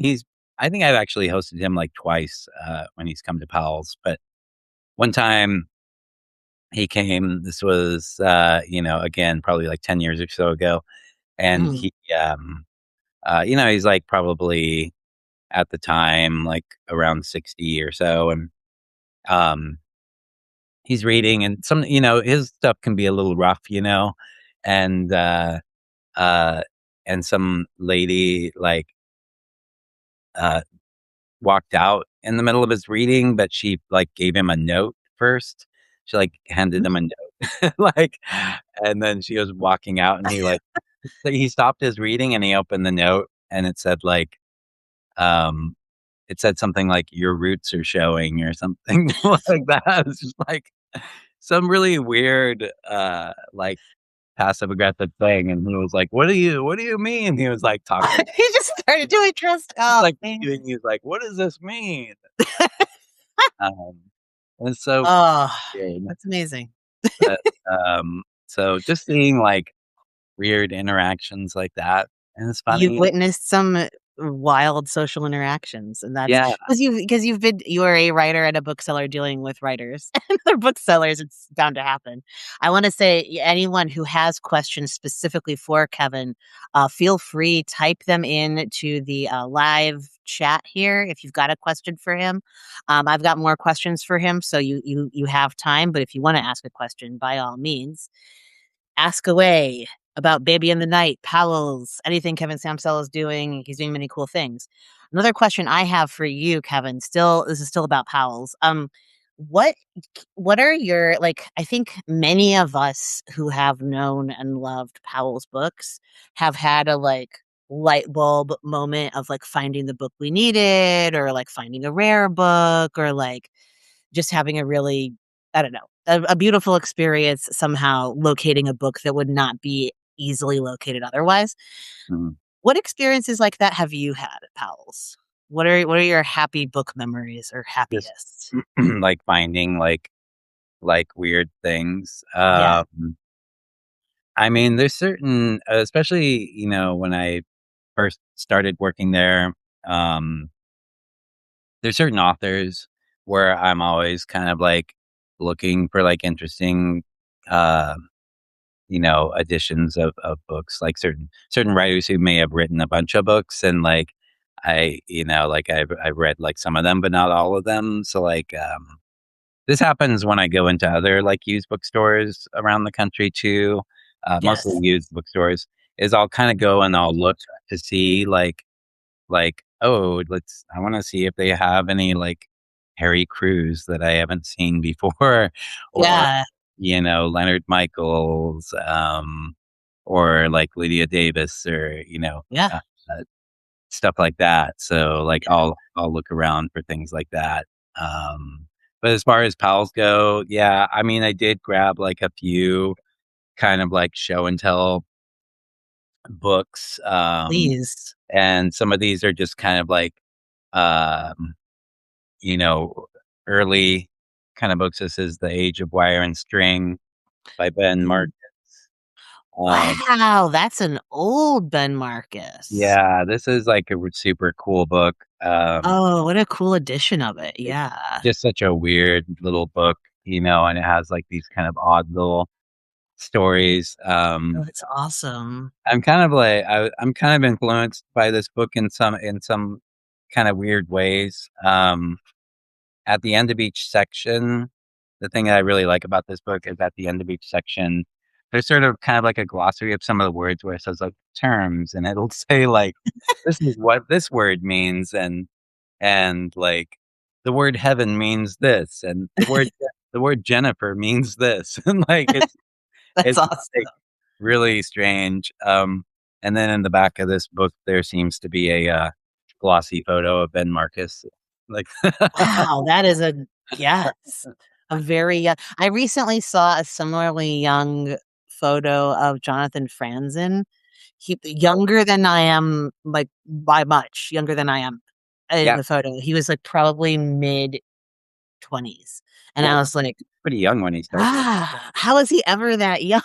I think I've actually hosted him like twice when he's come to Powell's. But one time he came, this was again probably like 10 years or so ago, and Mhm. he's like probably at the time like around 60 or so, and um, he's reading, and his stuff can be a little rough, and uh, and some lady like uh, walked out in the middle of his reading, but she like gave him a note first. She like handed him a Mm. note, like, and then she was walking out, and he stopped his reading and he opened the note, and um, it said something like "Your roots are showing" or something like that. It's just like some really weird, like passive aggressive thing, and he was like, what do you mean?" He was like talking, He just started doing trust he's oh, like man. reading, he's like, "What does this mean?" Um, and so Oh, weird, that's amazing. but, so just seeing, like, weird interactions like that, and it's You've funny. witnessed some wild social interactions, and that's Yeah, because you're a writer and a bookseller dealing with writers and other booksellers, it's bound to happen. I wanna say, anyone who has questions specifically for Kevin, feel free, type them in to the, live chat here if you've got a question for him. I've got more questions for him, so you have time, but if you wanna ask a question, by all means. Ask away about Baby in the Night, Powell's, anything Kevin Sampsell is doing. He's doing many cool things. Another question I have for you, Kevin, still this is still about Powell's. What what are your like I think many of us who have known and loved Powell's books have had a like light bulb moment of like finding the book we needed or like finding a rare book or like just having a really, I don't know, a beautiful experience somehow locating a book that would not be easily located otherwise. mhm. What experiences like that have you had at Powell's? What are your happy book memories or Just happiest? like finding like weird things. Yeah. I mean, there's certain, especially, when I first started working there, um, there's certain authors where I'm always kind of like looking for like interesting, uh, editions of books, like certain writers who may have written a bunch of books, and like like I've read like some of them, but not all of them. So like, this happens when I go into other like used bookstores around the country too. mostly Yes. used bookstores, is I'll kind of go and I'll look to see oh, I want to see if they have any like Harry Crews that I haven't seen before, or Yeah. Leonard Michaels, or like Lydia Davis, or Yeah. uh, stuff like that. So like Yeah. I'll look around for things like that. But as far as pals go, yeah, I mean, I did grab like a few kind of like show and tell books. Please. And some of these are just kind of like, um, you know, early kind of books. This is The Age of Wire and String by Ben Ooh. Marcus. Um, Wow, that's an old Ben Marcus. yeah, this is like a super cool book. Oh, what a cool edition of it. It's Yeah. just such a weird little book, and it has like these kind of odd little stories. Oh, it's awesome. I'm kind of influenced by this book in some kind of weird ways. At the end of each section, the thing that I really like about this book is at the end of each section, there's sort of kind of like a glossary of some of the words where it says like terms, and it'll say like, this is what this word means, and like the word heaven means this, and the word Jennifer means this, and like That's it's awesome. like really strange. And then in the back of this book, there seems to be a glossy photo of Ben Marcus, like. Wow, that is a yes. A very young I recently saw a similarly young photo of Jonathan Franzen. He younger than I am, like, by much, younger than I am in Yeah, the photo. He was, like, probably mid-20s, and yeah, I was like, pretty young when he started. "Ah, how is he ever that young?"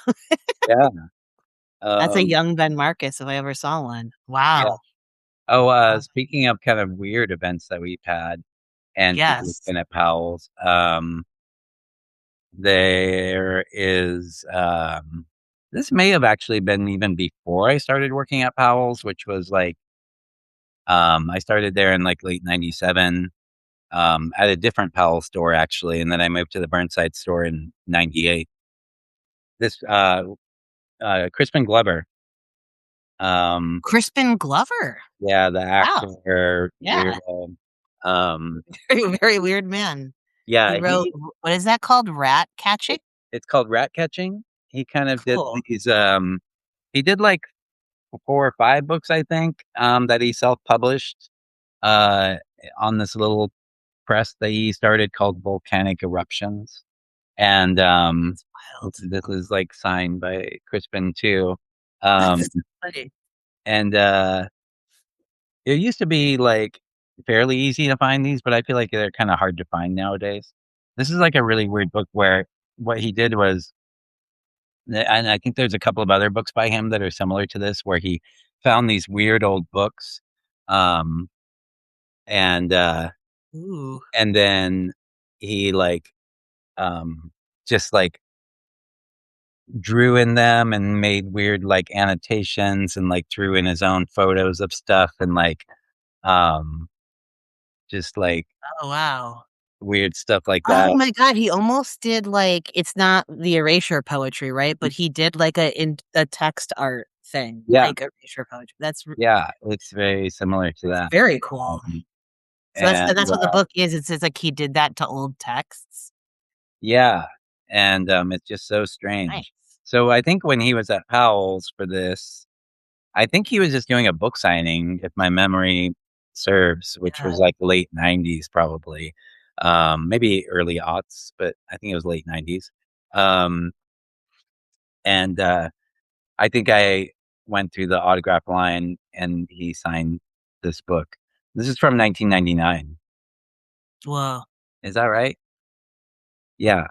Yeah. That's a Um, young Ben Marcus if I ever saw one. yeah. Wow. Oh, Wow. speaking of kind of weird events that we've had and people who've Yes. been at Powell's, there is, this may have actually been even before I started working at Powell's, which was like, I started there in like late 97, at a different Powell store actually, and then I moved to the Burnside store in 98. This, Crispin Glover, um, Crispin Glover. yeah, the Wow. actor, Yeah. weirdo. Um, Very, very weird man. He yeah, wrote what is that called? Rat catching? it's called Rat Catching. He kind of did Cool. these, he did like 4 or 5 books, I think, that he self-published, uh, on this little press that he started called Volcanic Eruptions. And, Wild. this is, like, signed by Crispin too. Um, That's funny. and, it used to be, like, fairly easy to find these, but I feel like they're kinda hard to find nowadays. This is, like, a really weird book where what he did was, and I think there's a couple of other books by him that are similar to this, where he found these weird old books, um, and, Ooh. and then he, like, um, just, like, drew in them and made weird, like, annotations and, like, threw in his own photos of stuff and, like, um, just, like, Oh, wow. weird stuff like Oh that. my god, he almost did, like it's not the erasure poetry, right? But he did, like, a text art thing, Yeah, like erasure poetry. yeah, it's very similar to That's that. very cool. Um, So and, that's what the book is. It's like he did that to old texts. yeah, and, it's just so strange. Nice. So I think when he was at Powell's for this, I think he was just doing a book signing, if my memory serves, which Yeah. was, like, late '90s probably, maybe early aughts, but I think it was late '90s. Um, and, I think I went through the autograph line, and he signed this book. This is from 1999. Whoa. Is that right? Yeah, I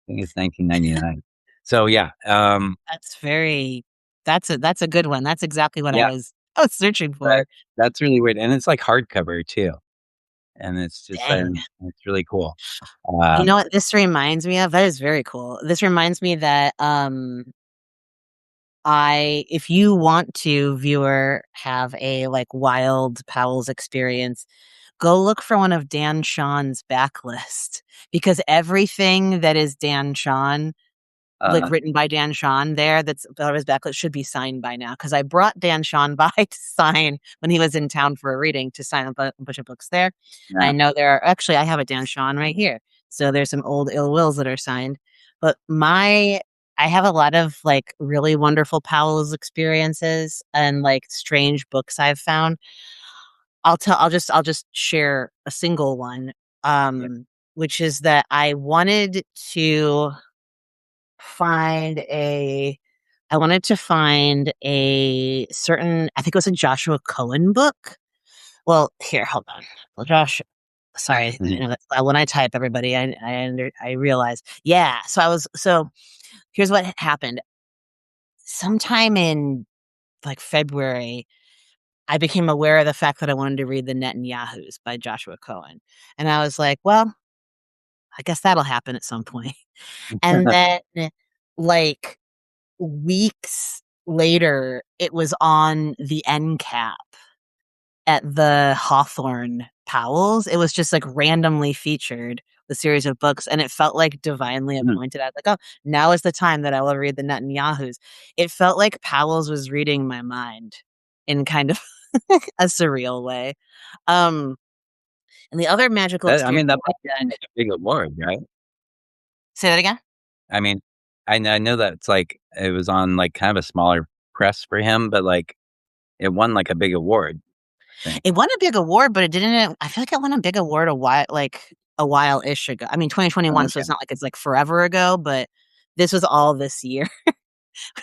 think it's 1999. So, yeah, That's very that's a good one. That's exactly what yeah, I was searching that for. that's really weird, and it's, like, hardcover too, and it's just, Dang. it's really cool. You know Um, what this reminds me of? That is very cool. This reminds me that, I if you want to, viewer, have a, like, wild Powell's experience, go look for one of Dan Shawn's backlist, because everything that is Dan Shawn like Uh, written by Dan Shawn there. That's about his backlit should be signed by now because I brought Dan Shawn by to sign when he was in town for a reading to sign a bunch of books there. And yeah, I know there are actually I have a Dan Shawn right here. So there's some old Ill Wills that are signed. But I have a lot of like really wonderful Powell's experiences and like strange books I've found. I'll just share a single one. yeah. Which is that I wanted to find a I wanted to find a certain I think it was a Joshua Cohen book. Well, here, hold on. Well, sorry, Mhm. when I type everybody, I realize. Yeah, so here's what happened. Sometime in like February, I became aware of the fact that I wanted to read The Netanyahus by Joshua Cohen. And I was like, well, I guess that'll happen at some point. And then like weeks later, it was on the end cap at the Hawthorne Powell's. It was just like randomly featured the series of books, and it felt like divinely appointed. I was like, oh, now is the time that I will read the Netanyahus. It felt like Powell's was reading my mind in kind of a surreal way. Um, and the other magical That, I experience mean, that I must have been did, like a big award, right? say that again. I mean, I know that it's like it was on like kind of a smaller press for him, but like it won like a big award, I think. It won a big award, but it didn't. I feel like it won a big award a while ish ago. I mean, 2021, so Okay. it's not like it's like forever ago, but this was all this year.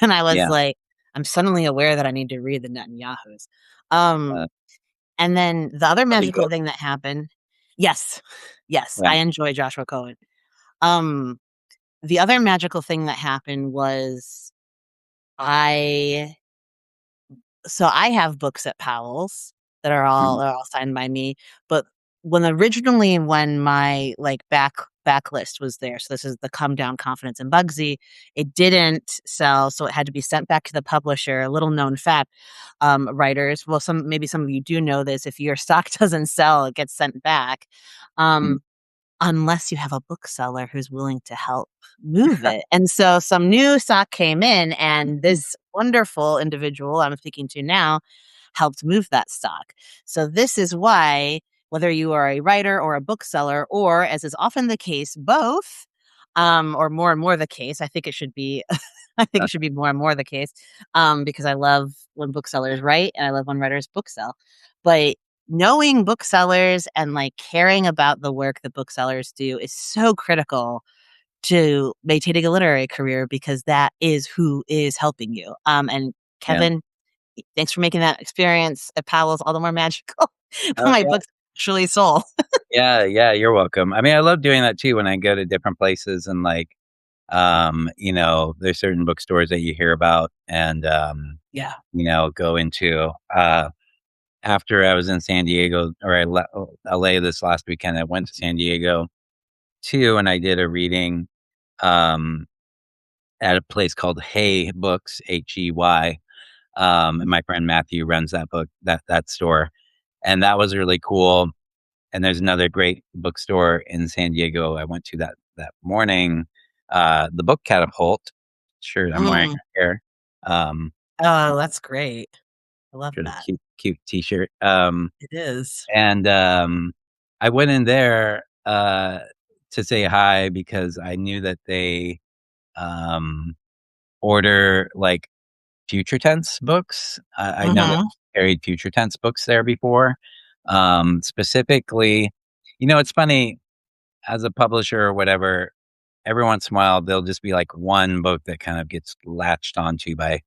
And I was Yeah. like, I'm suddenly aware that I need to read the Netanyahus. Um, Uh, and then the other are they magical good? thing that happened, yes, yes, Yeah. I enjoy Joshua Cohen. Um, the other magical thing that happened was I I have books at Powell's Mhm. that are all signed by me, but when my, like, backlist was there, so this is the Come Down, Confidence, and Bugsy, it didn't sell, so it had to be sent back to the publisher. A little known fact, writers well, maybe some of you do know this, if your stock doesn't sell, it gets sent back. Mhm. Um, unless you have a bookseller who's willing to help move it. And so some new stock came in, and this wonderful individual I'm speaking to now helped move that stock. So this is why, whether you are a writer or a bookseller, or as is often the case, both, or more and more the case, I think it should be, I think it should be more and more the case, because I love when booksellers write and I love when writers booksell. But knowing booksellers and like caring about the work that booksellers do is so critical to maintaining a literary career because that is who is helping you. And Yeah. Kevin, thanks for making that experience at Powell's all the more magical. Oh, My yeah. books actually sold. Yeah, yeah, you're welcome. I mean, I love doing that too when I go to different places and like, there's certain bookstores that you hear about and, Yeah. go into. After I was in San Diego or LA this last weekend, I went to San Diego too, and I did a reading, um, at a place called Hay Books, Hey. And my friend Matthew runs that store, and that was really cool. And there's another great bookstore in San Diego I went to that morning, the Book Catapult shirt I'm wearing Mm. right here. Um, Oh, that's great. I love sort of that. cute T-shirt. It is. And, I went in there, to say hi because I knew that they, um, order, like, future tense books. I know that Mhm. carried future tense books there before. Specifically, it's funny, as a publisher or whatever, every once in a while, there'll just be, like, one book that kind of gets latched onto by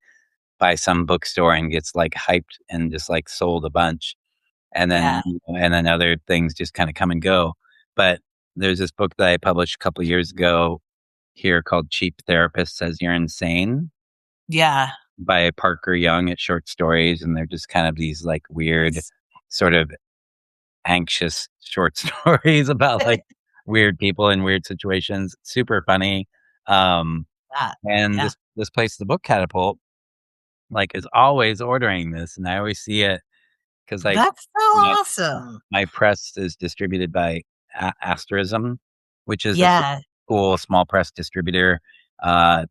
some bookstore and gets, like, hyped and just, like, sold a bunch. And Yeah. then and then other things just kinda come and go. But there's this book that I published a couple years ago here called Cheap Therapist Says You're Insane Yeah. by Parker Young. It's short stories, and they're just kind of these, like, weird, sort of anxious short stories about, like, weird people in weird situations. Super funny. Um, That. and Yeah. this place, the Book Catapult, like, is always ordering this, and I always see it because like, That's so my awesome. my press is distributed by Asterism, which is a Yeah. cool small press distributor.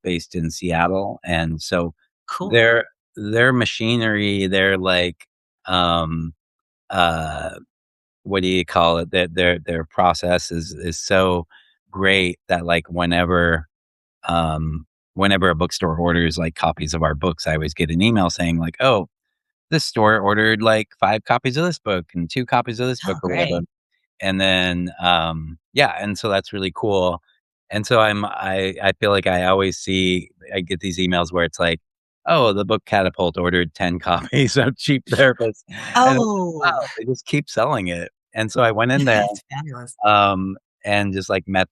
based in Seattle, and so Cool. their their machinery, their like, um, uh, what do you call it? Their process is so great that, like, um, whenever a bookstore orders, like, copies of our books, I always get an email saying, like, "Oh, this store ordered, like, 5 copies of this book and 2 copies of this book," Oh, or whatever. great. And then, yeah, and so that's really cool. And so I feel like I get these emails where it's like, "Oh, the Book Catapult ordered 10 copies of Cheap Therapist," and I'm like, Oh, "Wow, they just keep selling it." And so I went in there, that's fabulous. um, and just, like, met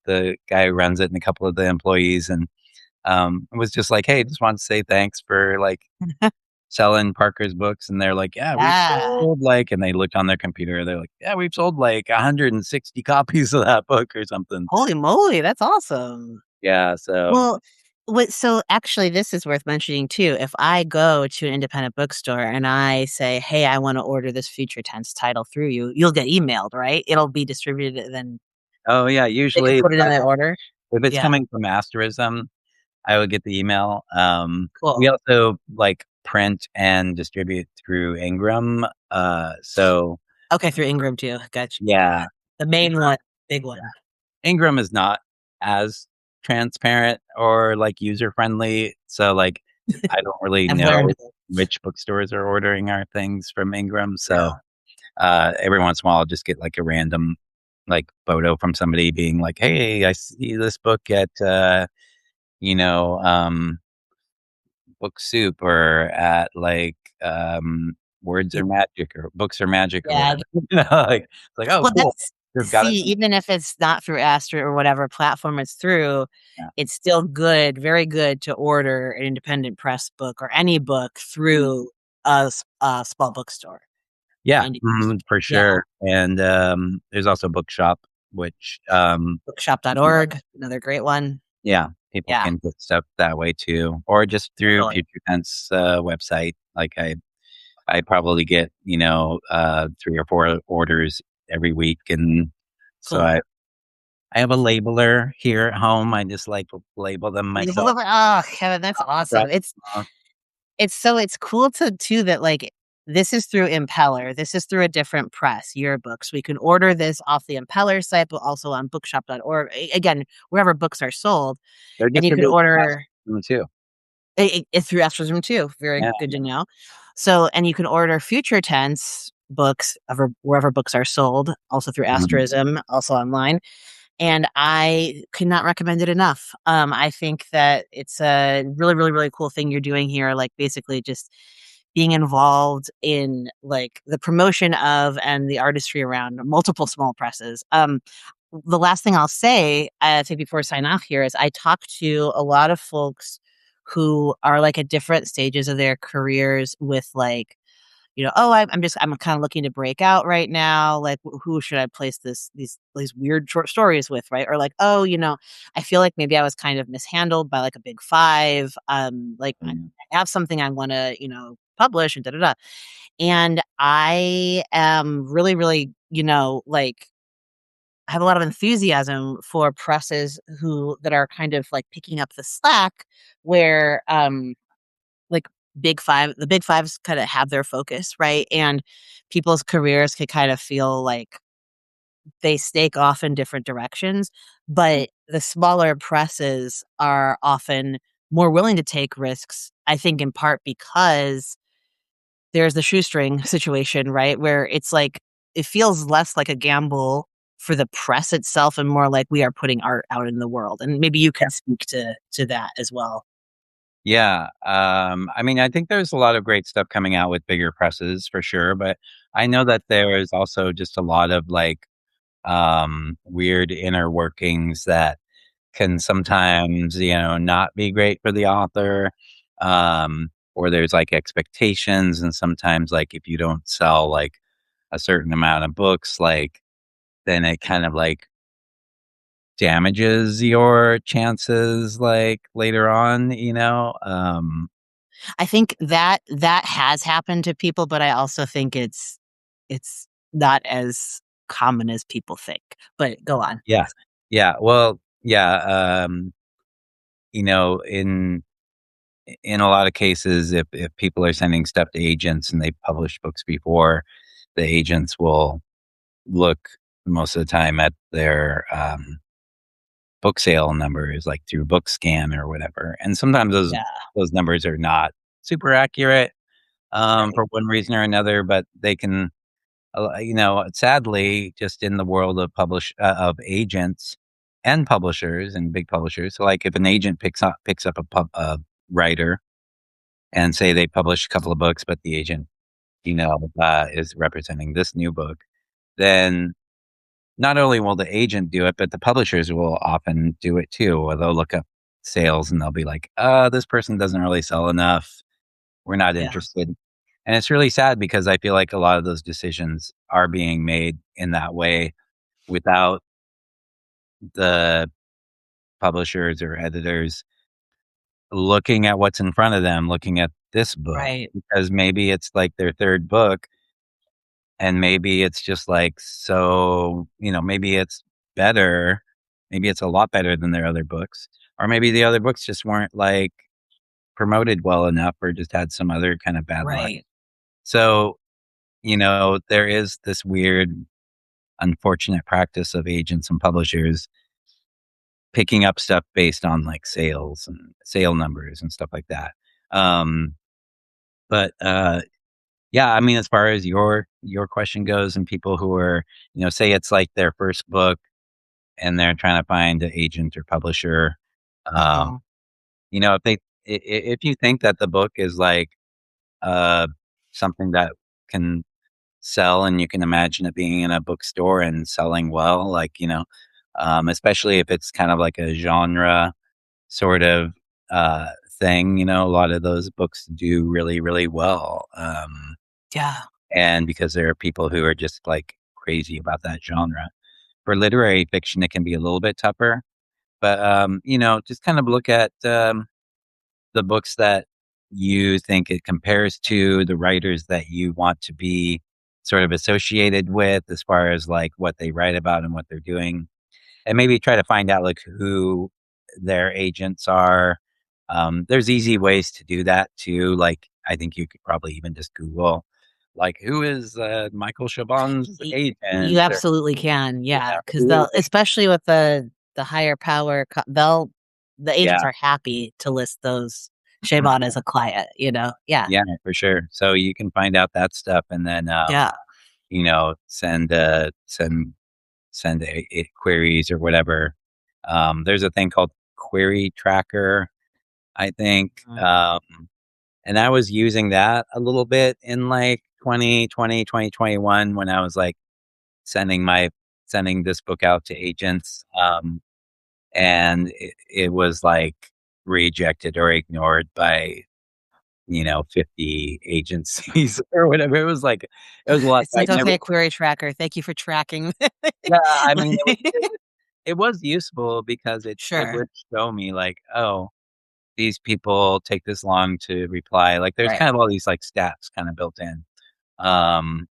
the guy who runs it and a couple of the employees, and, was just like, "Hey, just wanted to say thanks for, like, selling Parker's books," and they're like, "Yeah, we've Yeah. sold, like," and they looked on their computer, they're like, "Yeah, we've sold, like, 160 copies of that book," or something. Holy moly, that's awesome. Yeah, so Well, so actually this is worth mentioning too. If I go to an independent bookstore and I say, "Hey, I wanna order this future tense title through you," you'll get emailed, right? It'll be distributed, and then oh, yeah, they can usually put it in their order? if it's Yeah, coming from Asterism, I would get the email. We cool. also, like, print and distribute through Ingram, so Okay, through Ingram too, gotcha. yeah, The main one, big one. Ingram is not as transparent or, like, user-friendly, so, like, I don't really I've learned know which bookstores are ordering our things from Ingram, so, yeah, every once in a while, I'll just get, like, a random, like, photo from somebody being like, "Hey, I see this book at, you know, Book Soup or at, like, Words yeah, Are Magic or Books Are Magic," or yeah. whatever. You know, like, it's like, "Oh, Well, cool. that's They've got it." see, even if it's not through Astra or whatever platform it's through, Yeah. it's still good, very good to order an independent press book or any book through a small bookstore or Yeah, indie mhm, bookstore. for Yeah, sure, and, there's also Bookshop, which, bookshop.org, another great one. yeah, people Yeah, can get stuff that way too, or just through totally. Future Tense, website. Like, I probably get, 3 or 4 orders every week, and so Cool. I have a labeler here at home. I just like to label them myself. Oh, Kevin, that's Right. awesome. Uh, It's cool to too that, like, this is through Impeller, this is through a different press, your books. We can order this off the Impeller site, but also on bookshop.org, again, wherever books are sold, they're and you can distributed order too. it's through Astrozoom too, very Yeah, good to know. So and you can order future tense books ever wherever books are sold, also through mhm, Asterism, also online. And I could not recommend it enough. I think that it's a really, really, really cool thing you're doing here, like, basically just being involved in, like, the promotion of and the artistry around multiple small presses. The last thing I'll say, I think before I sign off here is I talk to a lot of folks who are, like, at different stages of their careers with, like, "Oh, I'm kinda looking to break out right now, like, who should I place these weird short stories with?" Right? Or like, "Oh, I feel like maybe I was kind of mishandled by, like, a big 5, like, I mhm. have something I wanna, publish and da da da." And I am really, really, like, I have a lot of enthusiasm for presses who that are kind of, like, picking up the slack where, like, the big 5s kinda have their focus, right? And people's careers could kind of feel like they stake off in different directions, but the smaller presses are often more willing to take risks, I think in part because there's the shoestring situation, right? Where it's like it feels less like a gamble for the press itself and more like we are putting art out in the world, and maybe you can speak to that as well. Yeah, I mean, I think there's a lot of great stuff coming out with bigger presses for sure, but I know that there is also just a lot of, like, weird inner workings that can sometimes, not be great for the author, or there's, like, expectations, and sometimes, like, if you don't sell, like, a certain amount of books, like, then it kind of, like, damages your chances, like, later on, you know? I think that has happened to people, but I also think it's not as common as people think. But go on. Yeah. Yeah, well, yeah, you know, in a lot of cases, if people are sending stuff to agents and they've published books before, the agents will look most of the time at their, book sale numbers, like through Bookscan or whatever, and sometimes Yeah, those numbers are not super accurate, right. for one reason or another, but they can, sadly, just in the world of of agents and publishers and big publishers, so, like, if an agent picks up a writer and say they publish a couple of books, but the agent, is representing this new book, then not only will the agent do it, but the publishers will often do it too, or they'll look up sales and they'll be like, this person doesn't really sell enough. We're not Yeah, interested." And it's really sad because I feel like a lot of those decisions are being made in that way without the publishers or editors looking at what's in front of them, looking at this book, right, because maybe it's like their 3rd book and maybe it's just like maybe it's better, maybe it's a lot better than their other books, or maybe the other books just weren't, like, promoted well enough or just had some other kind of bad luck. right. So, there is this weird, unfortunate practice of agents and publishers picking up stuff based on, like, sales and sale numbers and stuff like that. Um, but yeah, I mean, as far as your question goes and people who are, say it's like their first book and they're trying to find an agent or publisher, um, Uh-huh. if if you think that the book is like, uh, something that can sell and you can imagine it being in a bookstore and selling well, like, especially if it's kind of like a genre sort of, uh, thing, a lot of those books do really, really well, Yeah, and because there are people who are just, like, crazy about that genre. For literary fiction, it can be a little bit tougher, but, just kind of look at, the books that you think it compares to, the writers that you want to be sort of associated with as far as, like, what they write about and what they're doing, and maybe try to find out, like, who their agents are. There's easy ways to do that too, like, I think you could probably even just Google, like, "Who is, Michael Chabon's y you agent?" Or, absolutely can, yeah, because 'cause "Who they'll is" especially with the higher power the agents Yeah, are happy to list those Shaban as a client, you know? Yeah, yeah, for sure. So you can find out that stuff and then, yeah, send queries or whatever. There's a thing called Query Tracker, I think, mhm, and I was using that a little bit in, like, 2020, 2021 when I was, like, sending this book out to agents, and it was, like, rejected or ignored by, 50 agencies or whatever. It was a lot. it's I like, never "Okay, query tracker, thank you for tracking." Yeah, I mean, Like it was useful because it Sure, would show me, like, "Oh, these people take this long to reply." Like, there's right, kind of all these, like, stats kinda built in. Um,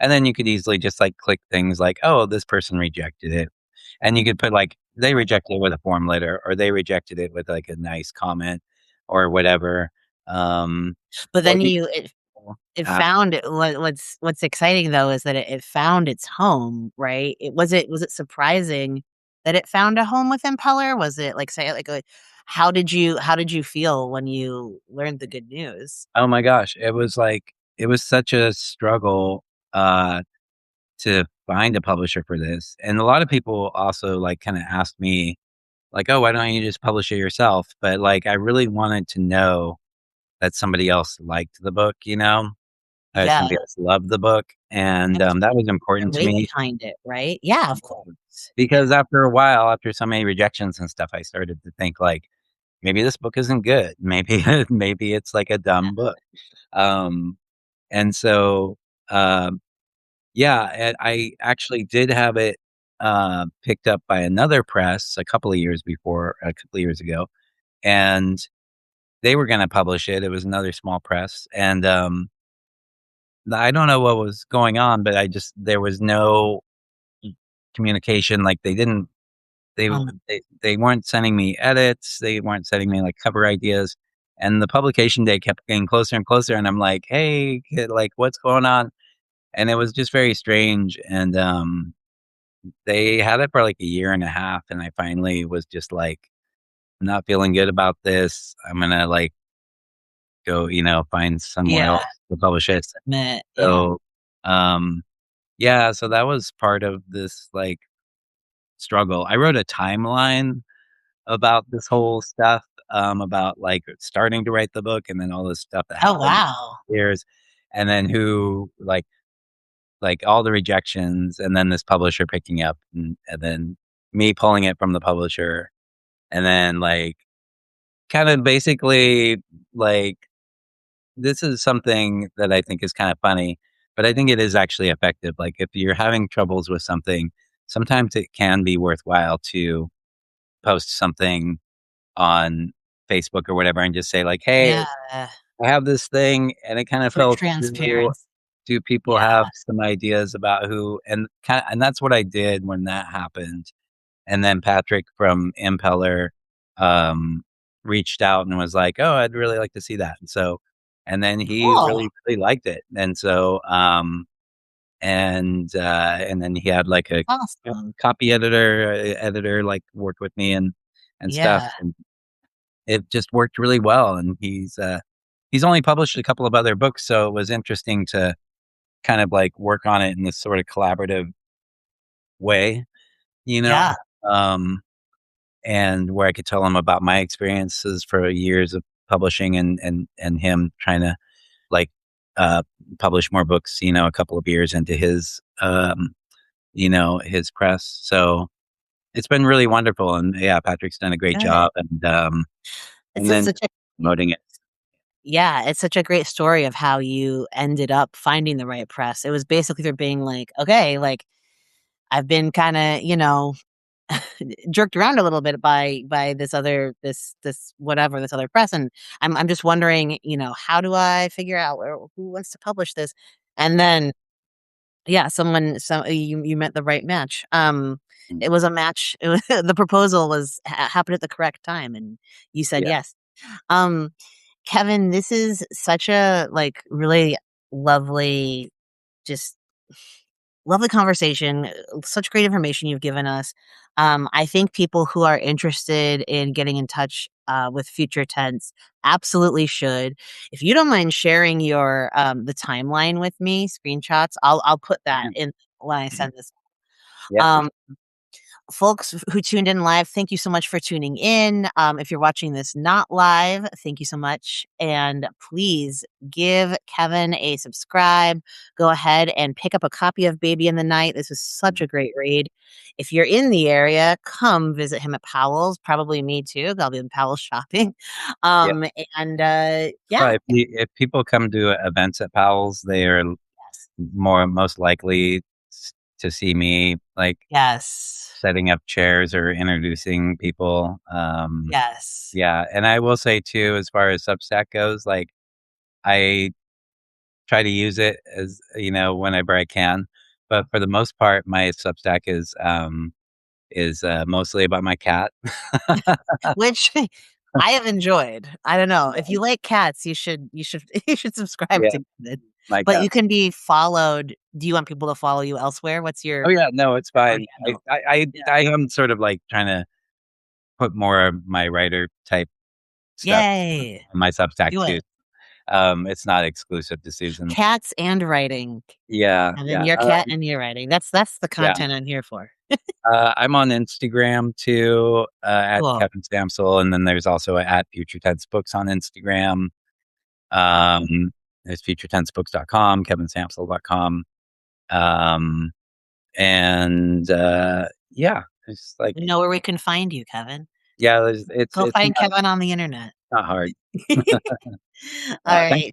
and then you could easily just, like, click things like, "Oh, this person rejected it." And you could put, like, "They rejected it with a form letter," or "They rejected it with, like, a nice comment," or whatever. Um, but or then you it uh, found what's exciting though is that it found its home, right? Was it surprising that it found a home with Impeller? Was it like say like how did you feel when you learned the good news? oh my gosh, it was such a struggle, to find a publisher for this, and a lot of people also, like, kinda asked me, like, "Oh, why don't you just publish it yourself?" But, like, I really wanted to know that somebody else liked the book, Yeah, somebody else loved the book, and, and that was their important to weight me. behind it, right? Yeah, of course. Because after a while, after so many rejections and stuff, I started to think, like, "Maybe this book isn't good. Maybe maybe it's, like, a dumb book." Um, and so, um yeah, and I actually did have it, picked up by another press a couple of years ago, and they were gonna publish it. It was another small press, and, I don't know what was going on, but I just there was no communication, like, they didn't they Um, they weren't sending me edits, they weren't sending me, like, cover ideas, and the publication day kept getting closer and closer, and I'm like, "Hey, kid, like, what's going on?" And it was just very strange, and, they had it for, like, a year and a half, and I finally was just like, "I'm not feeling good about this. I'm gonna, like, go, find somewhere yeah, else to publish it." resubmit, yeah. So, um, yeah, so that was part of this, like, struggle. I wrote a timeline about this whole stuff, about, like, starting to write the book and then all this stuff that Oh, happened wow. years, and then who like, all the rejections, and then this publisher picking up, and then me pulling it from the publisher, and then, like, kinda basically, like, this is something that I think is kinda funny, but I think it is actually effective. Like, if you're having troubles with something, sometimes it can be worthwhile to post something on Facebook or whatever and just say like, "Hey, Yeah, I have this thing and it kinda for fell through. transparency. Do people Yeah, have some ideas about who?" And that's what I did when that happened. And then Patrick from Impeller, um, reached out and was like, "Oh, I'd really like to see that." And then he cool. really, really liked it. And then he had like a Awesome. copy editor, like, work with me and stuff, Yeah, and it just worked really well, and he's only published a couple of other books, so it was interesting to kind of, like, work on it in this sort of collaborative way, you know? yeah, Um, and where I could tell him about my experiences for years of publishing and him trying to, like, uh, publish more books, a couple of years into his press. So it's been really wonderful, and yeah, Patrick's done a great good. job, and It's just then such a promoting it. yeah, it's such a great story of how you ended up finding the right press. It was basically they're being like, "Okay, like, I've been kinda, jerked around a little bit by this whatever, this other press, and I'm just wondering, how do I figure out who wants to publish this?" And then, yeah, you met the right match. Mm, It was a match. It was the proposal was happened at the correct time, and you said yeah, yes. Um, Kevin, this is such a, like, really lovely, just lovely conversation, such great information you've given us. I think people who are interested in getting in touch, with Future Tense absolutely should. If you don't mind sharing the timeline with me, screenshots, I'll put that mhm, in when I mhm. send this. Yeah, for Um, sure. Folks who tuned in live, thank you so much for tuning in. If you're watching this not live, thank you so much. And please give Kevin a subscribe. Go ahead and pick up a copy of Baby in the Night. This is such Mhm. a great read. If you're in the area, come visit him at Powell's. Probably me too. I'll be in Powell's shopping. Yeah. And Well, yeah, if people come to events at Powell's, they are yes, most likely to see me, like, yes, setting up chairs or introducing people. yes, Yeah, and I will say too, as far as Substack goes, like, I try to use it as, whenever I can, but for the most part, my Substack is mostly about my cat. which I have enjoyed. I don't know. If you like cats, you should you should subscribe Yeah, to it. my But you cat. can be followed. Do you want people to follow you elsewhere? What's Oh, your yeah, no, it's oh, yeah, fine. no. Yeah. I am sort of, like, trying to put more of my writer type stuff Yay. on my Substack Do too. it. It's not exclusive to Susan. Cats and writing. Yeah, And then yeah, your cat and your writing. That's the yeah. content I'm here for. I'm on Instagram too, at Cool. Kevin Sampsell, and then there's also at Future Tense Books on Instagram. Um, there's futuretensebooks.com, kevinsampsell.com. Um, yeah, it's like, We know where we can find you, Kevin. yeah, there's Go find Kevin on the internet. not hard. Thank Alright. you.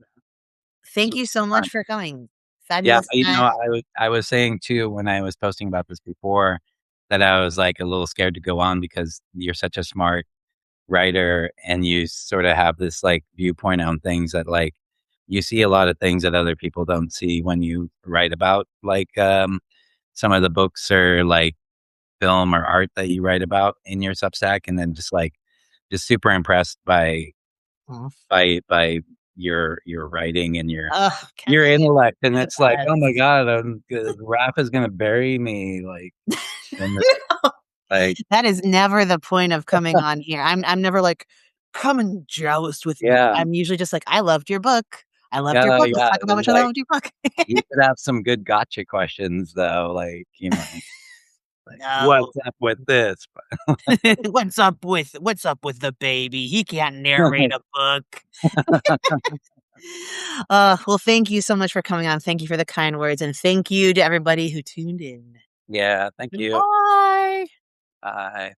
This Thank was you so fun. much for coming. Yeah, Fabulous time. I was saying too when I was posting about this before that I was, like, a little scared to go on because you're such a smart writer and you sort of have this, like, viewpoint on things that, like, you see a lot of things that other people don't see when you write about, like, some of the books or, like, film or art that you write about in your Substack, and then just super impressed Oh, by your writing and ugh, your Kevin, intellect, and you're the it's like, "Oh my best. god, rap is gonna bury me," like, in the like That is never the point of coming on here. I'm never like, "Come and joust with me." yeah, I'm usually just like, "I loved your book. I loved your yeah, book. Let's yeah, talk about how it's much I like, loved your book." you could have some good gotcha questions though, like, No. "What's up with this?" What's up with the baby? He can't narrate a book. Well, thank you so much for coming on. Thank you for the kind words, and thank you to everybody who tuned in. Yeah, thank you. Bye. Bye.